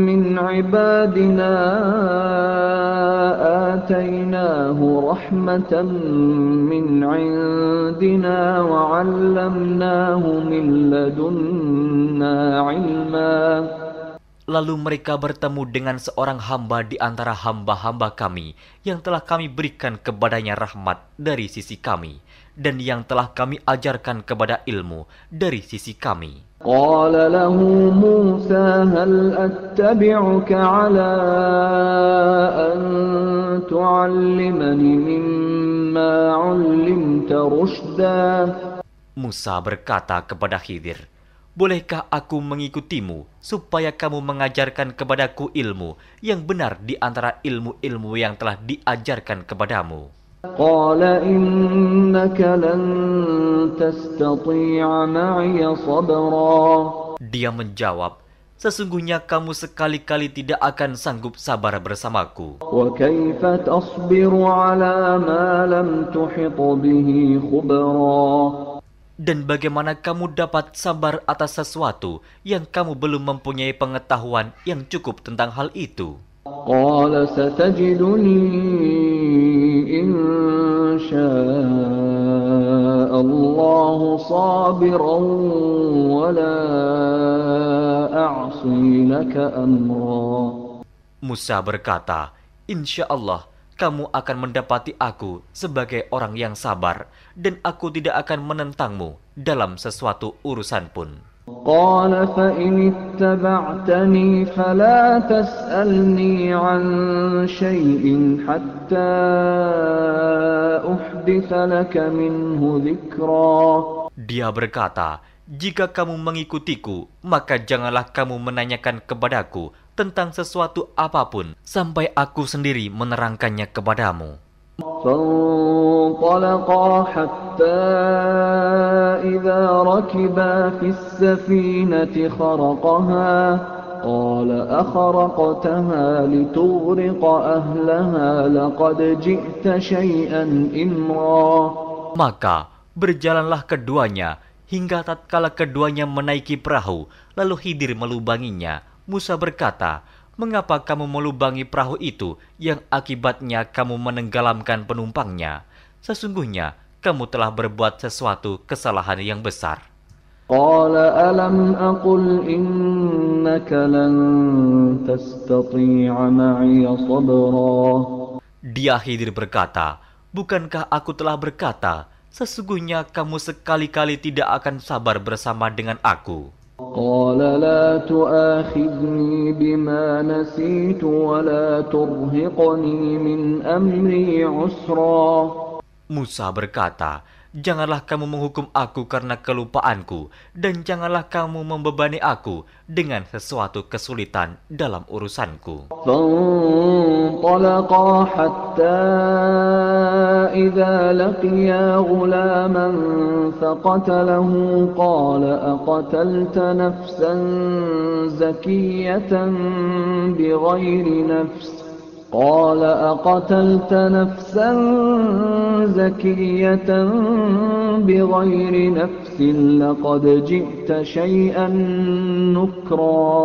من عبادنا آتيناه رحمة من عندنا وعلمناه من لدنا علما. Lalu mereka bertemu dengan seorang hamba di antara hamba-hamba kami yang telah kami berikan kepadanya rahmat dari sisi kami, dan yang telah kami ajarkan kepada ilmu dari sisi kami. قال له موسى هل أتبعك على أن تعلمني مما علمت رشدا. Musa berkata kepada Khidir, "Bolehkah aku mengikutimu supaya kamu mengajarkan kepadaku ilmu yang benar di antara ilmu-ilmu yang telah diajarkan kepadamu?" قال إنك لن تستطيع معي صبرا. Dia menjawab, "Sesungguhnya kamu sekali-kali tidak akan sanggup sabar bersamaku. وكيف تصبر على ما لم تحط به خبرا. Dan bagaimana kamu dapat sabar atas sesuatu yang kamu belum mempunyai pengetahuan yang cukup tentang hal itu?" قال ستجدني إن شاء الله صابرا ولا أعصي لك أمرا. Musa berkata, "Insya Allah kamu akan mendapati aku sebagai orang yang sabar, dan aku tidak akan menentangmu dalam sesuatu urusan pun." قال فإن اتبعتني فلا تسألني عن شيء حتى أحدث لك منه ذكرا. Dia berkata, "Jika kamu mengikutiku, maka janganlah kamu menanyakan kepadaku tentang sesuatu apapun sampai aku sendiri menerangkannya kepadamu." فانطلقا حتى إذا ركبا في السفينة خرقها قال أخرقتها لتغرق أهلها لقد جئت شيئا إمرا. Maka berjalanlah keduanya hingga tatkala keduanya menaiki perahu, lalu Khidir melubanginya. Musa berkata, "Mengapa kamu melubangi perahu itu yang akibatnya kamu menenggelamkan penumpangnya? Sesungguhnya kamu telah berbuat sesuatu kesalahan yang besar." قال ألم أقل إنك لن تستطيع معي صبرا. Dia Khidir berkata, "Bukankah aku telah berkata, sesungguhnya kamu sekali-kali tidak akan sabar bersama dengan aku?" قال لا تؤاخذني بما نسيت ولا ترهقني من أمري عسرا. Musa berkata, janganlah kamu menghukum aku karena kelupaanku, dan janganlah kamu membebani aku dengan sesuatu kesulitan dalam urusanku. فانطلقا حتى إذا لقيا غلاما فقتله قال أقتلت نفسا زكية بغير نفس لقد جئت شيئا نكرا.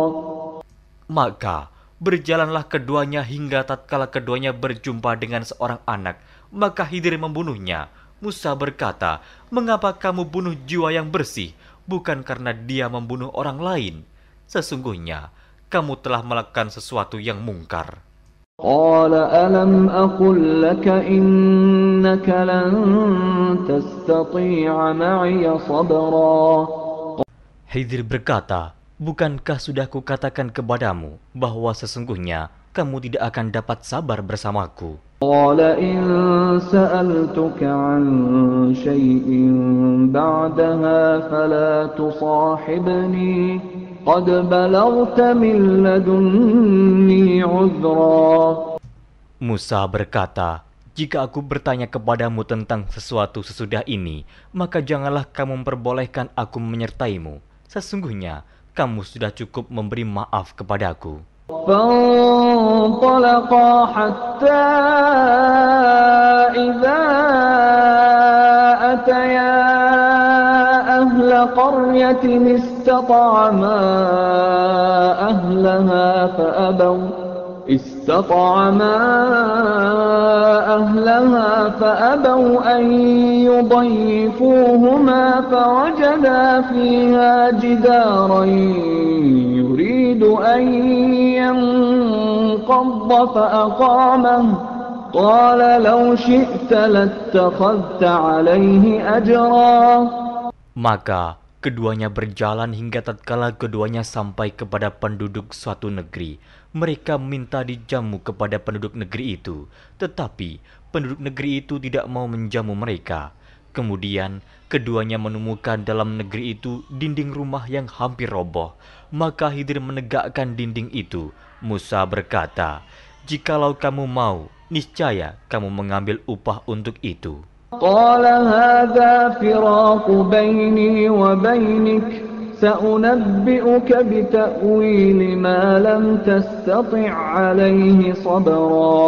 Maka berjalanlah keduanya hingga tatkala keduanya berjumpa dengan seorang anak, maka Khidir membunuhnya. Musa berkata, "Mengapa kamu bunuh jiwa yang bersih, bukan karena dia membunuh orang lain? Sesungguhnya kamu telah melakukan sesuatu yang mungkar." قال ألم أقل لك إنك لن تستطيع معي صبرا. Khidir berkata, "Bukankah sudah kukatakan kepadamu bahwa sesungguhnya kamu tidak akan dapat sabar bersamaku?" قال إن سألتك عن شيء بعدها فلا تصاحبني قد بلغت من لدني عذرا. Musa berkata, "Jika aku bertanya kepadamu tentang sesuatu sesudah ini, maka janganlah kamu memperbolehkan aku menyertaimu. Sesungguhnya kamu sudah cukup memberi maaf kepadaku." فانطلقا حتى إذا أتيا أهل قرية استطعما أهلها فأبوا أن يضيفوهما فوجدا فيها جدارا يريد أن ينقض فأقامه قال لو شئت لاتخذت عليه أجرا. Maka keduanya berjalan hingga tatkala keduanya sampai kepada penduduk suatu negeri. Mereka minta dijamu kepada penduduk negeri itu, tetapi penduduk negeri itu tidak mau menjamu mereka. Kemudian keduanya menemukan dalam negeri itu dinding rumah yang hampir roboh. Maka Khidir menegakkan dinding itu. Musa berkata, "Jikalau kamu mau, niscaya kamu mengambil upah untuk itu." قال هذا فراق بيني وبينك سأنبئك بتأويل ما لم تستطع عليه صبرا.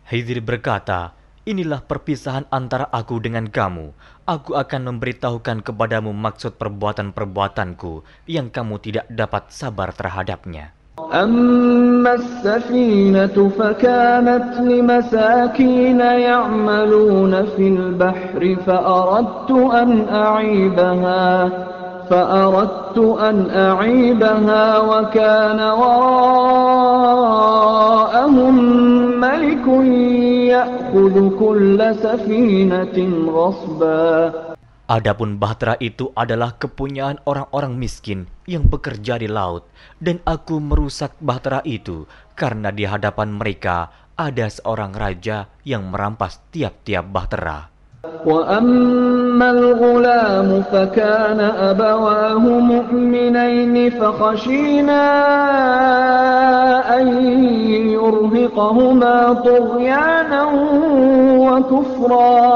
Khidir berkata, "Inilah perpisahan antara aku dengan kamu. Aku akan memberitahukan kepadamu maksud perbuatan-perbuatanku yang kamu tidak dapat sabar terhadapnya." أما السفينة فكانت لمساكين يعملون في البحر فأردت أن أعيبها وكان وراءهم ملك يأخذ كل سفينة غصبا. Adapun bahtera itu adalah kepunyaan orang-orang miskin yang bekerja di laut, dan aku merusak bahtera itu karena di hadapan mereka ada seorang raja yang merampas tiap-tiap bahtera. وَأَمَّا الْغُلَامُ فَكَانَ أَبَوَاهُ مُؤْمِنَيْنِ فَخَشِينَا أَن يُرْهِقَهُمَا طُغْيَانًا وَكُفْرًا.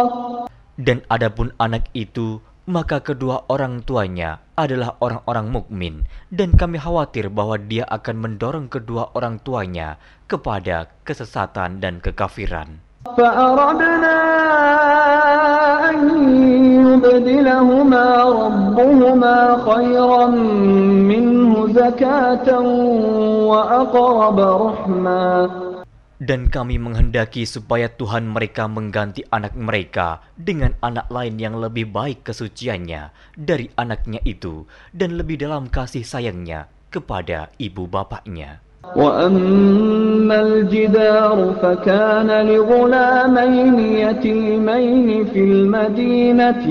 Dan adapun anak itu, maka kedua orang tuanya adalah orang-orang mukmin, dan kami khawatir bahwa dia akan mendorong kedua orang tuanya kepada kesesatan dan kekafiran. فَأَرَدْنَا أَن يُبْدِلَهُمَا رَبُّهُمَا خَيْرًا مِّنْهُ زَكَاةً وَأَقْرَبَ رَحْمًا. Dan kami menghendaki supaya Tuhan mereka mengganti anak mereka dengan anak lain yang lebih baik kesuciannya dari anaknya itu, dan lebih dalam kasih sayangnya kepada ibu bapaknya. وَأَمَّا الْجِدَارُ فَكَانَ لِغُلَامَيْنِ يَتِيمَيْنِ فِي الْمَدِينَةِ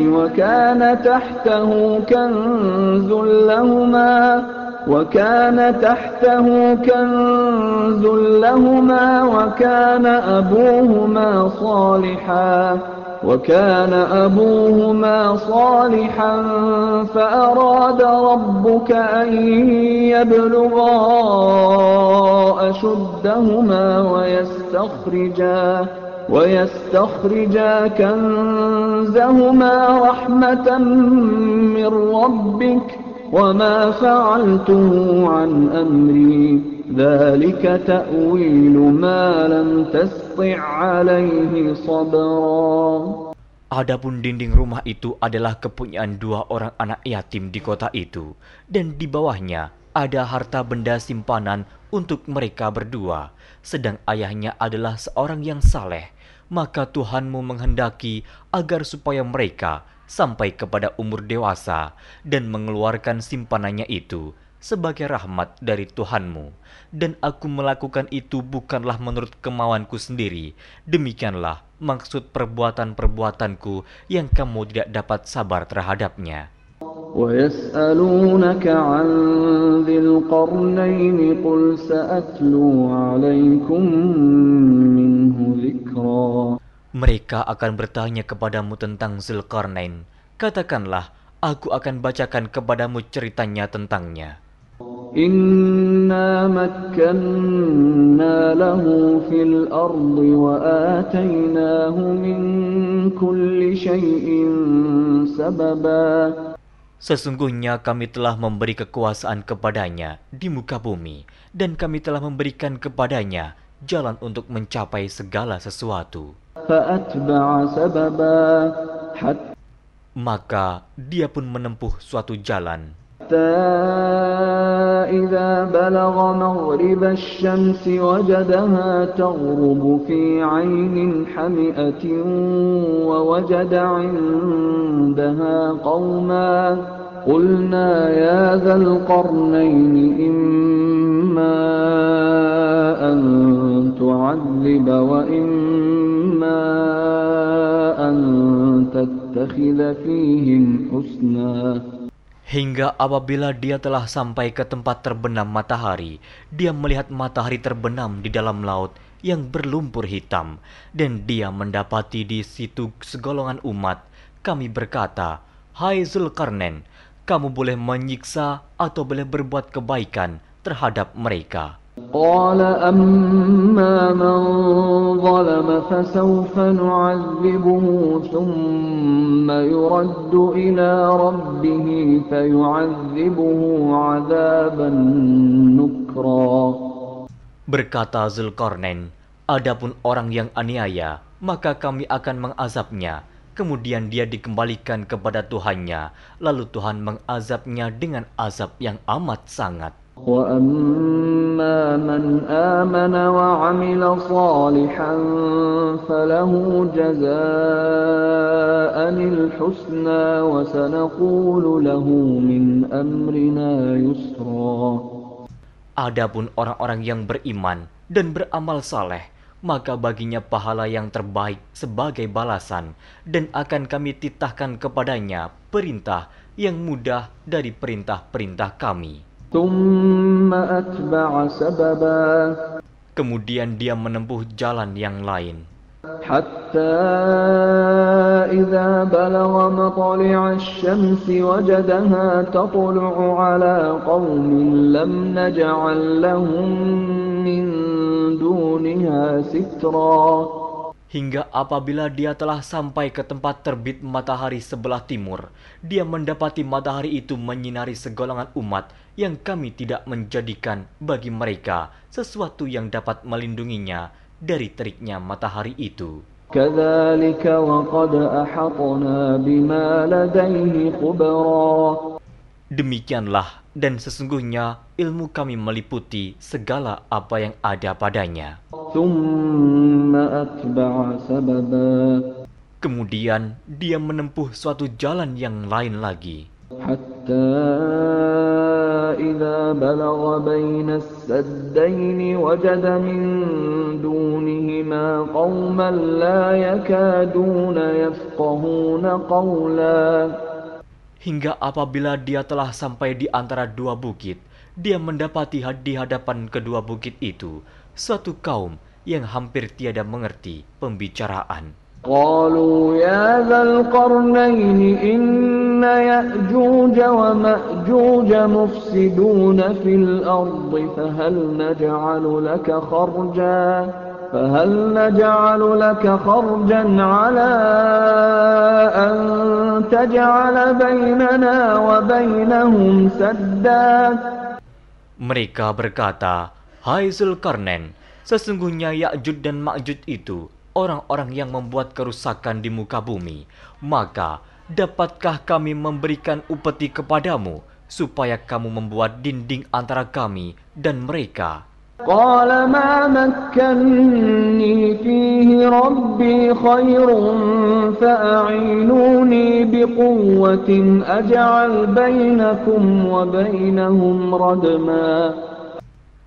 وَكَانَ تحته كنز لهما وكان أبوهما صالحا وكان أبوهما صالحا فأراد ربك أن يبلغا أشدهما ويستخرجا كنزهما رحمة من ربك وما فعلته عن أمري ذلك تأويل ما لم تسطع عليه صبرا. Adapun dinding rumah itu adalah kepunyaan 2 orang anak yatim di kota itu, dan di bawahnya ada harta benda simpanan untuk mereka berdua, sedang ayahnya adalah seorang yang saleh. Maka Tuhanmu menghendaki agar supaya mereka sampai kepada umur dewasa dan mengeluarkan simpanannya itu sebagai rahmat dari Tuhanmu. Dan aku melakukan itu bukanlah menurut kemauanku sendiri. Demikianlah maksud perbuatan-perbuatanku yang kamu tidak dapat sabar terhadapnya. وَيَسْأَلُونَكَ عَنْ ذِي الْقَرْنَيْنِ قُلْ سَأَتْلُو عَلَيْكُمْ مِنْهُ ذِكْرًا. Mereka akan bertanya kepadamu tentang Zulkarnain. Katakanlah, aku akan bacakan kepadamu ceritanya tentangnya. إِنَّا مَكَّنَّا لَهُ فِي الْأَرْضِ وَآتَيْنَاهُ مِنْ كُلِّ شَيْءٍ سَبَبًا. Sesungguhnya kami telah memberi kekuasaan kepadanya di muka bumi, dan kami telah memberikan kepadanya jalan untuk mencapai segala sesuatu. فَأَتْبَعَ سَبَبًا Maka dia pun menempuh suatu jalan. حتى إذا بلغ مغرب الشمس وجدها تغرب في عين حمئة ووجد عندها قوما قلنا يا ذا القرنين إما أن تعذب وإما أن تتخذ فيهم حسنا. Hingga apabila dia telah sampai ke tempat terbenam matahari, dia melihat matahari terbenam di dalam laut yang berlumpur hitam, dan dia mendapati di situ segolongan umat. Kami berkata, "Hai Zulkarnain, kamu boleh menyiksa atau boleh berbuat kebaikan terhadap mereka." قال أما من ظلم فسوف نعذبه ثم يرد إلى ربه فيعذبه عذابا نكرا. Berkata Zulkarnain, adapun orang yang aniaya, maka kami akan mengazabnya. Kemudian dia dikembalikan kepada Tuhannya, lalu Tuhan mengazabnya dengan azab yang amat sangat. وَأَمَّا مَنْ آمَنَ وَعَمِلَ صَالِحًا فَلَهُ جَزَاءً الْحُسْنَى وَسَنَقُولُ لَهُ مِنْ أَمْرِنَا يُسْرًا. Adapun orang-orang yang beriman dan beramal saleh, maka baginya pahala yang terbaik sebagai balasan, dan akan kami titahkan kepadanya perintah yang mudah dari perintah-perintah kami. ثُمَّ أَتْبَعَ سَبَبًا. Kemudian dia menempuh jalan yang lain. حَتَّى إِذَا بَلَغَ مَطْلِعَ الشَّمْسِ وَجَدَهَا تَطْلُعُ عَلَى قَوْمٍ لَمْ نَجْعَلْ لَهُم مِّن دُونِهَا سِتْرًا. Hingga apabila dia telah sampai ke tempat terbit matahari sebelah timur, dia mendapati matahari itu menyinari segolongan umat yang kami tidak menjadikan bagi mereka sesuatu yang dapat melindunginya dari teriknya matahari itu. كَذَلِكَ وَقَدْ أَحَطْنَا بِمَا لَدَيْهِ خُبْرًا. Demikianlah, dan sesungguhnya ilmu kami meliputi segala apa yang ada padanya. ثُمَّ أَتْبَعَ سَبَبًا. Kemudian dia menempuh suatu jalan yang lain lagi. حَتَّى إِذَا بَلَغَ بَيْنَ السَّدَّيْنِ وَجَدَ مِن دُونِهِمَا قَوْمًا لَّا يَكَادُونَ يَفْقَهُونَ قَوْلًا. Hingga apabila dia telah sampai di antara 2 bukit, dia mendapati di hadapan kedua bukit itu suatu kaum yang hampir tiada mengerti pembicaraan. قالوا يا ذا القرنين إن يأجوج ومأجوج مفسدون في الأرض فهل نجعل لك خرجا على أن تجعل بيننا وبينهم سدا. Mereka berkata, "Hai Zulkarnain, sesungguhnya Ya'juj dan Ma'juj itu orang-orang yang membuat kerusakan di muka bumi. Maka, dapatkah kami memberikan upeti kepadamu, supaya kamu membuat dinding antara kami dan mereka?" قال ما مكني فيه ربي خير فأعينوني بقوة أجعل بينكم وبينهم ردما.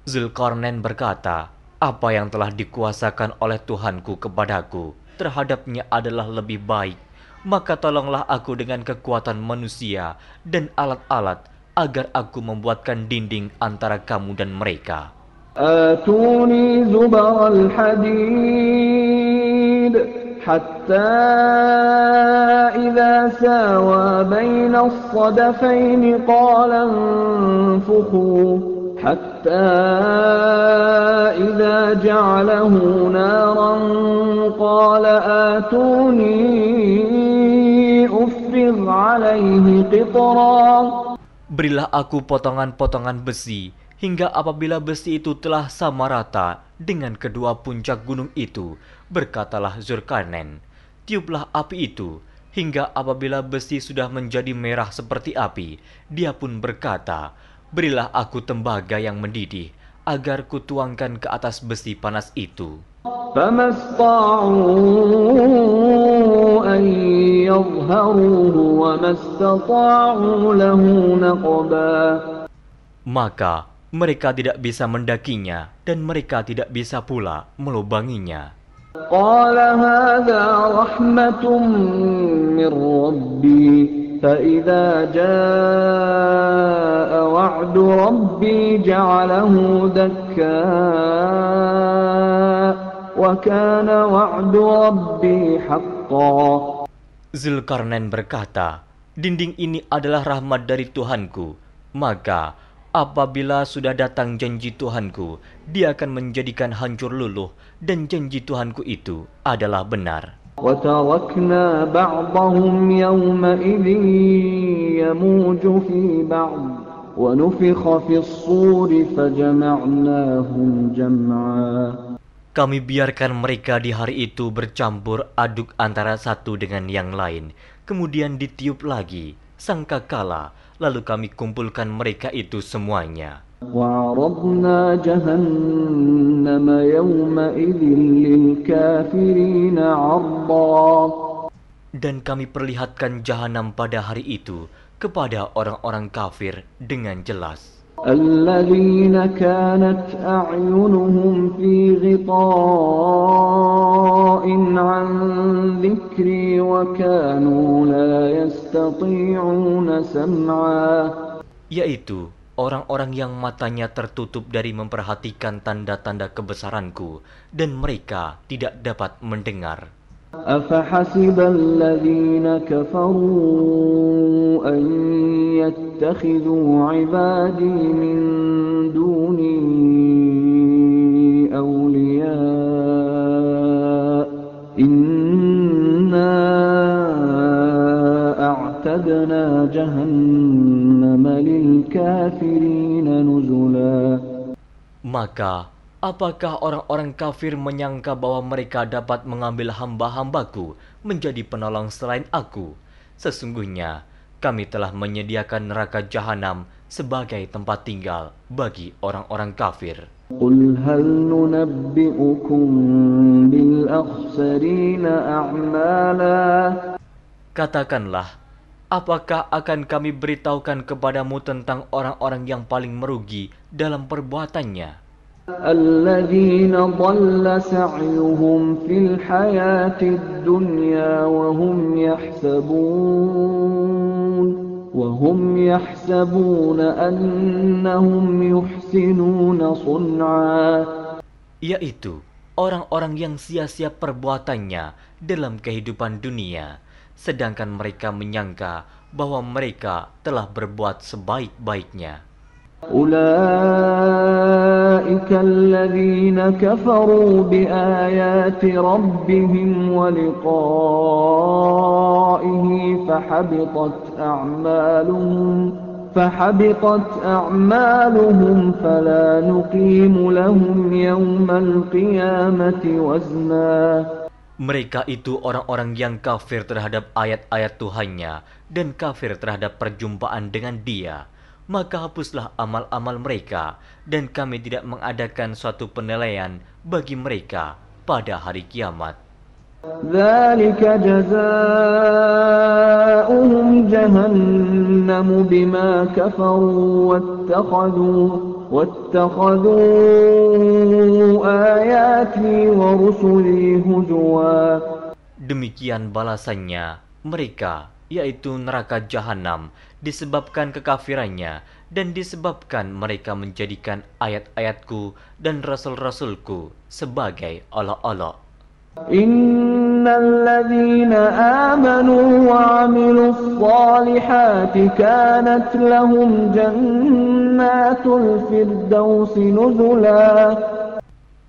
Zulkarnain berkata, "Apa yang telah dikuasakan oleh Tuhanku kepadaku terhadapnya adalah lebih baik. Maka tolonglah aku dengan kekuatan manusia dan alat-alat agar aku membuatkan dinding antara kamu dan mereka." آتوني زبر الحديد حتى إذا ساوى بين الصدفين قال انفخوا حتى إذا جعله نارا قال آتوني أفرغ عليه قطرا. Berilah aku potongan-potongan besi, hingga apabila besi itu telah sama rata dengan kedua puncak gunung itu, berkatalah Zulkarnain, "Tiuplah api itu," hingga apabila besi sudah menjadi merah seperti api, dia pun berkata, "Berilah aku tembaga yang mendidih, agar kutuangkan ke atas besi panas itu." فما استطاعوا أن يظهروه وما استطاعوا له نقبا. Maka mereka tidak bisa mendakinya dan mereka tidak bisa pula melubanginya. قال هذا رحمة من ربي فإذا جاء وعد ربي جعله دكا وكان وعد ربي حقا. Zulkarnain berkata, "Dinding ini adalah rahmat dari Tuhanku, maka apabila sudah datang janji Tuhanku, dia akan menjadikan hancur luluh, dan janji Tuhanku itu adalah benar." وَتَرَكْنَا بَعْضَهُمْ يَوْمَئِذٍ يَمُوجُ فِي بَعْضٍ وَنُفِخَ فِي الصُّورِ فَجَمَعْنَاهُمْ جَمْعًا. Kami biarkan mereka di hari itu bercampur aduk antara satu dengan yang lain, kemudian ditiup lagi sangkakala, lalu kami kumpulkan mereka itu semuanya. وَعَرَضْنَا جَهَنَّمَ يَوْمَئِذٍ لِلْكَافِرِينَ عَرْضًا. Dan kami perlihatkan jahanam pada hari itu kepada orang-orang kafir dengan jelas. الَّذِينَ كَانَتْ أَعْيُنُهُمْ فِي غِطَاءٍ عَنْ ذِكْرِي وَكَانُوا لَا يَسْتَطِيعُونَ سَمْعًا. Yaitu orang-orang yang matanya tertutup dari memperhatikan tanda-tanda kebesaranku, dan mereka tidak dapat mendengar. أَفَحَسِبَ الَّذِينَ كَفَرُوا أَن يَتَّخِذُوا عِبَادِي مِن دُونِي أَوْلِيَاءَ إِنَّا أَعْتَدْنَا جَهَنَّمَ لِلْكَافِرِينَ نُزُلًا. Maka apakah orang-orang kafir menyangka bahwa mereka dapat mengambil hamba-hambaku menjadi penolong selain aku? Sesungguhnya kami telah menyediakan neraka jahanam sebagai tempat tinggal bagi orang-orang kafir. قُلْ هَلْ نُنَبِّئُكُمْ بِالْأَخْسَرِينَ أَعْمَالًا. Katakanlah, apakah akan kami beritahukan kepadamu tentang orang-orang yang paling merugi dalam perbuatannya? الَّذِينَ ضَلَّ سَعْيُهُمْ فِي الْحَيَاةِ الدُّنْيَا وَهُمْ يَحْسَبُونَ أَنَّهُمْ يُحْسِنُونَ صُنْعًا. Yaitu orang-orang yang sia-sia perbuatannya dalam kehidupan dunia, sedangkan mereka menyangka bahwa mereka telah berbuat sebaik-baiknya. أولئك الذين كفروا بآيات ربهم ولقائه فحبطت أعمالهم فلا نقيم لهم يوم القيامة وزنا. Mereka itu orang-orang yang kafir terhadap ayat-ayat Tuhannya dan kafir terhadap perjumpaan dengan Dia. Maka hapuslah amal-amal mereka, dan kami tidak mengadakan suatu penilaian bagi mereka pada hari kiamat. ذلك جزاؤهم جهنم بما كفروا واتخذوا آياتي ورسلي هزوا. Demikian balasannya mereka, yaitu neraka jahanam, disebabkan kekafirannya dan disebabkan mereka menjadikan ayat-ayatku dan rasul-rasulku sebagai olok-olok. Innal ladzina amanu wa 'amilus shalihati kanat lahum jannatul firdausi nuzula.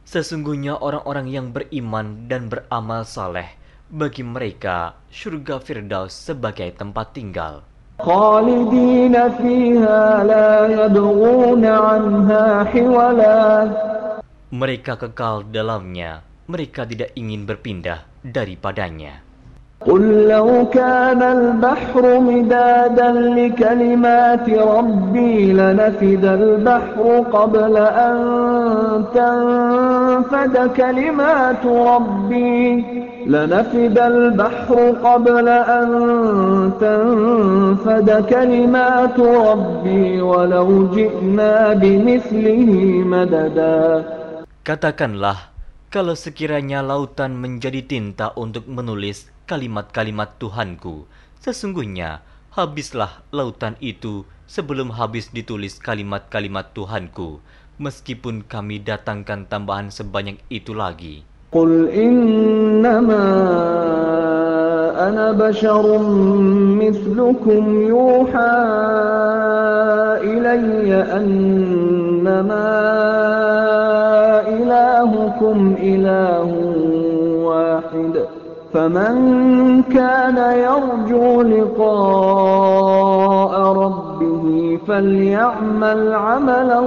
Sesungguhnya orang-orang yang beriman dan beramal saleh, bagi mereka surga Firdaus sebagai tempat tinggal. Khalidina fiha la yabghuna 'anha hiwala. Mereka kekal dalamnya, mereka tidak ingin berpindah daripadanya. Qul law kana al-bahru midadan li kalimati rabbi lanafida al-bahru qabla an tanfada kalimatu rabbi لنفد البحر قبل أن تنفد كلمات ربي ولو جئنا بمثله مددا. Katakanlah, kalau sekiranya lautan menjadi tinta untuk menulis kalimat-kalimat Tuhanku, sesungguhnya habislah lautan itu sebelum habis ditulis kalimat-kalimat Tuhanku, meskipun kami datangkan tambahan sebanyak itu lagi. قل إنما أنا بشر مثلكم يوحى إلي أنما إلهكم إله واحد فمن كان يرجو لقاء ربه فليعمل عملا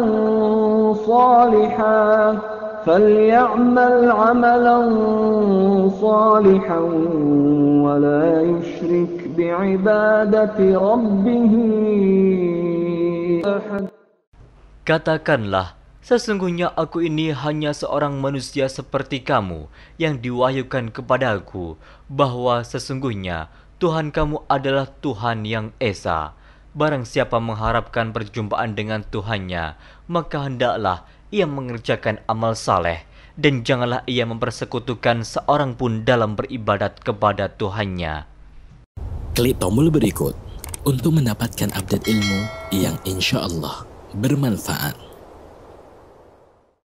صالحا ولا يشرك بعبادة ربه أحد. Katakanlah, sesungguhnya aku ini hanya seorang manusia seperti kamu yang diwahyukan kepadaku bahwa sesungguhnya Tuhan kamu adalah Tuhan yang Esa. Barang siapa mengharapkan perjumpaan dengan Tuhannya, maka hendaklah ia mengerjakan amal saleh, dan janganlah ia mempersekutukan seorang pun dalam beribadat kepada Tuhannya. Klik tombol berikut untuk mendapatkan update ilmu yang insya Allah bermanfaat.